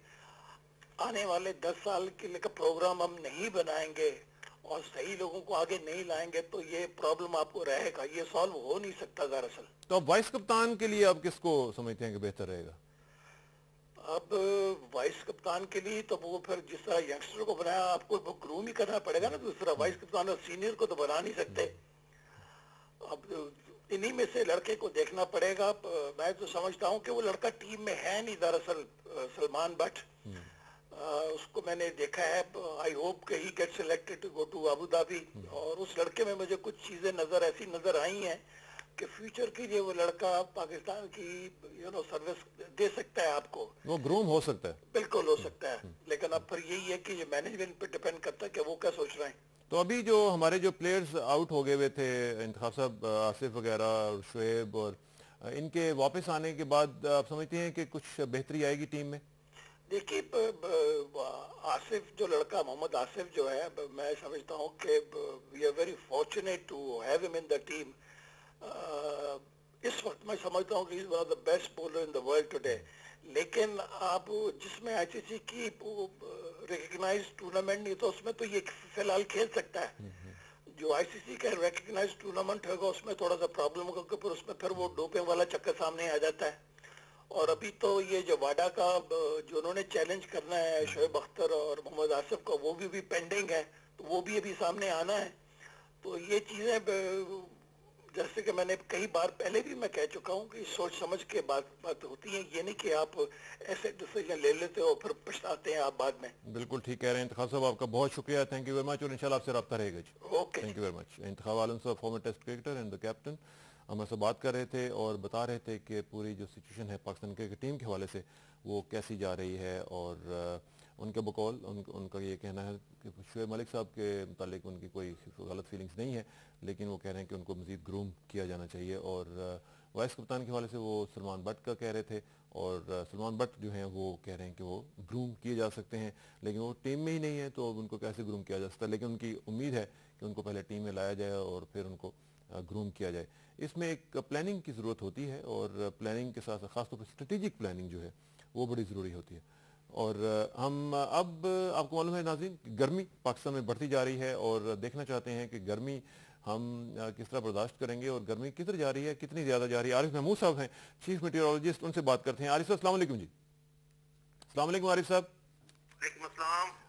आने वाले 10 साल के लिए का प्रोग्राम हम नहीं बनाएंगे और सही लोगों को आगे नहीं लाएंगे, तो ये प्रॉब्लम आपको रहेगा, ये सॉल्व हो नहीं सकता दरअसल। तो अब वाइस कप्तान के लिए आप किसको समझते हैं कि बेहतर रहेगा? अब वाइस कप्तान के लिए तो वो फिर जिस तरह यंगस्टर को बनाया, आपको वो ग्रूम ही करना पड़ेगा ना दूसरा वाइस कप्तान, और सीनियर को तो बना नहीं सकते। अब इन्हीं में से लड़के को देखना पड़ेगा। मैं तो समझता हूँ कि वो लड़का टीम में है नहीं दरअसल, सलमान बट, उसको मैंने देखा है। आई होप कि he get selected to go to Abu Dhabi, और उस लड़के में मुझे कुछ चीजें ऐसी नजर आई हैं कि फ्यूचर के लिए वो लड़का पाकिस्तान की सर्विस दे सकता है आपको, वो ग्रूम हो सकता है। बिल्कुल हो सकता है, लेकिन अब फिर यही है कि ये मैनेजमेंट पे डिपेंड करता है कि वो क्या सोच रहे हैं। तो अभी जो हमारे जो प्लेयर्स आउट हो गए हुए थे, इंतखाब साहब, आसिफ वगैरह और शोएब, और इनके वापस आने के बाद आप समझते हैं कि कुछ बेहतरी आएगी टीम में? देखिए, आसिफ जो लड़का, मोहम्मद आसिफ जो है, मैं समझता हूँ कि we are very fortunate to have him in the team. इस वक्त मैं समझता हूँ कि he is one of the best bowler in the world today, लेकिन आप जिसमें आईसीसी की रिकग्नाइज टूर्नामेंट नहीं, तो उसमें तो ये फिलहाल खेल सकता है। जो आईसीसी का रिकग्नाइज टूर्नामेंट होगा उसमें थोड़ा सा प्रॉब्लम होगा, क्योंकि उसमें फिर वो डोपिंग वाला चक्कर सामने आ जाता है। और अभी तो ये जो वाडा का जो उन्होंने चैलेंज करना है शोएब अख्तर और मोहम्मद आसिफ का, वो भी पेंडिंग है, तो वो भी अभी सामने आना है। तो ये चीजें जैसे कि मैंने कई बार पहले भी मैं कह चुका हूँ कि सोच समझ के बात होती है, ये नहीं कि आप ऐसे डिसीजन ले लेते हो फिर पछताते हैं आप बाद में। बिल्कुल ठीक कह रहे हैं इंतखाब साहब, आपका बहुत शुक्रिया, थैंक यू वेरी मच, और इंशाल्लाह आपसे रब्ता रहेगा जी। Okay, thank you very much. Intikhab Alam sahab, former test cricketer and the captain, हमारे से बात कर रहे थे और बता रहे थे कि पूरी जो सिचुएशन है पाकिस्तान क्रिकेट टीम के हवाले से वो कैसी जा रही है। और उनके बकौल उनका ये कहना है कि शुएब मलिक साहब के मुतालिक उनकी कोई गलत फीलिंग्स नहीं है, लेकिन वो कह रहे हैं कि उनको मज़ीद ग्रूम किया जाना चाहिए। और वाइस कप्तान के हवाले से वो सलमान बट का कह रहे थे, और सलमान बट जो हैं वो कह रहे हैं कि वो ग्रूम किए जा सकते हैं, लेकिन वो टीम में ही नहीं है तो उनको कैसे ग्रूम किया जा सकता है। लेकिन उनकी उम्मीद है कि उनको पहले टीम में लाया जाए और फिर उनको ग्रूम किया जाए। इसमें एक प्लानिंग की ज़रूरत होती है, और प्लानिंग के साथ खासतौर पर स्ट्रेटेजिक प्लानिंग जो है वो बड़ी ज़रूरी होती है। और हम अब आपको मालूम है नाज़रीन, गर्मी पाकिस्तान में बढ़ती जा रही है, और देखना चाहते हैं कि गर्मी हम किस तरह बर्दाश्त करेंगे और गर्मी किधर जा रही है, कितनी ज़्यादा जा रही है। आरिफ महमूद साहब हैं चीफ मीटियोरोलॉजिस्ट, उनसे बात करते हैं। आरिफ साहब अस्सलाम वालेकुम जी। अस्सलाम वालेकुम आरिफ साहब।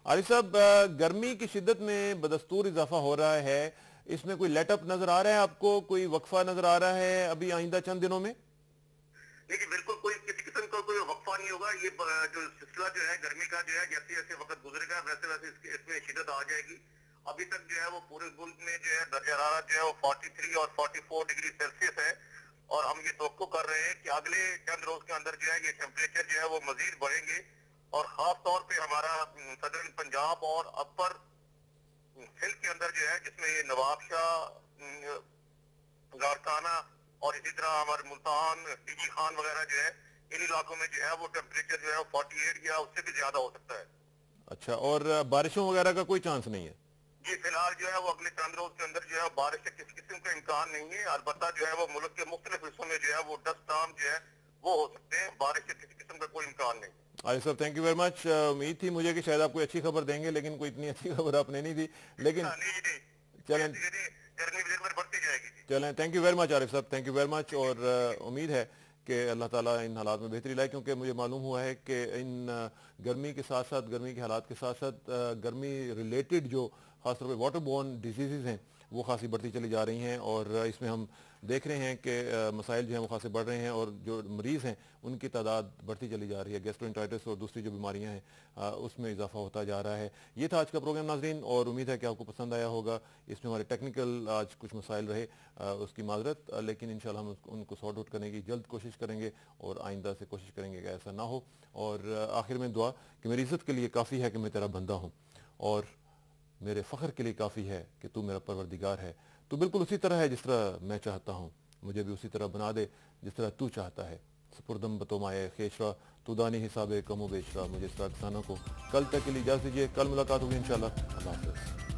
आरिफ साहब, गर्मी की शिद्दत में बदस्तूर इजाफा हो रहा है, इसमें कोई लेटअप नजर आ रहा है आपको, कोई वक्फा नजर आ रहा है अभी आइंदा चंद दिनों में? देखिए, बिल्कुल कोई किसी किस्म का कोई वक्फा नहीं होगा। ये जो सिलसिला जो है गर्मी का जो है, जैसे जैसे वक्त गुजरेगा वैसे वैसे इसमें शिद्दत आ जाएगी। अभी तक जो है वो पूरे मुल्क में जो है दर्जा हरारत जो है वो 43 और 44 डिग्री सेल्सियस है, और हम ये तवक्को कर रहे हैं कि अगले चंद रोज के अंदर जो है ये टेम्परेचर जो है वो मजीद बढ़ेंगे। और खास तौर पे हमारा सदर्न पंजाब और अपर सिंध के अंदर जो है, जिसमें ये नवाबशाह, लाड़काना और इसी तरह हमारे मुल्तान, टीजी खान वगैरह जो है, इन इलाकों में जो है वो टेम्परेचर जो है 48 या उससे भी ज्यादा हो सकता है। अच्छा, और बारिशों वगैरह का कोई चांस नहीं है? जी, फिलहाल जो है वो अगले चंद रोज के अंदर जो है बारिश के किसी किस्म का इम्कान नहीं है। अलबत्ता जो है वो मुल्क के मुख्तलिफ हिस्सों में जो है वो डस्ट स्टॉर्म जो है वो हो सकते हैं, बारिश के किसी किस्म का कोई इम्कान नहीं। आरिफ साहब थैंक यू वेरी मच। उम्मीद थी मुझे कि शायद आप कोई अच्छी खबर देंगे, लेकिन कोई इतनी अच्छी खबर आपने नहीं दी, लेकिन चलें चलें, thank you very much Arif साहब, थैंक यू वेरी मच। और उम्मीद है कि अल्लाह ताला इन हालात में बेहतरी लाए, क्योंकि मुझे मालूम हुआ है कि इन गर्मी के साथ साथ, गर्मी के हालात के साथ साथ गर्मी रिलेटेड जो खासतौर पर वाटर बोर्न डिजीज़ हैं वो खासी बढ़ती चली जा रही हैं, और इसमें हम देख रहे हैं कि मसाइल जो हैं वो खासे बढ़ रहे हैं, और जो मरीज़ हैं उनकी तादाद बढ़ती चली जा रही है। गैस्ट्रोएंटेराइटिस और दूसरी जो बीमारियां हैं उसमें इजाफा होता जा रहा है। ये था आज का प्रोग्राम नाज़रीन, और उम्मीद है कि आपको पसंद आया होगा। इसमें हमारे टेक्निकल आज कुछ मसाइल रहे, उसकी माजरत, लेकिन इंशाल्लाह हम उनको सॉर्ट आउट करने की जल्द कोशिश करेंगे, और आइंदा से कोशिश करेंगे कि ऐसा ना हो। और आखिर में दुआ कि मेरी इज़्ज़त के लिए काफ़ी है कि मैं तेरा बंदा हूँ, और मेरे फ़ख्र के लिए काफ़ी है कि तू मेरा परवरदिगार है। तू बिल्कुल उसी तरह है जिस तरह मैं चाहता हूँ, मुझे भी उसी तरह बना दे जिस तरह तू चाहता है। सपुर्दम बतोमाए खेशरा तू दानी हिसाब कमो बेशरा। मुझे इस तरह को कल तक के लिए इजाज़त दीजिए, कल मुलाकात होगी इंशाल्लाह। अल्लाह हाफ़िज़।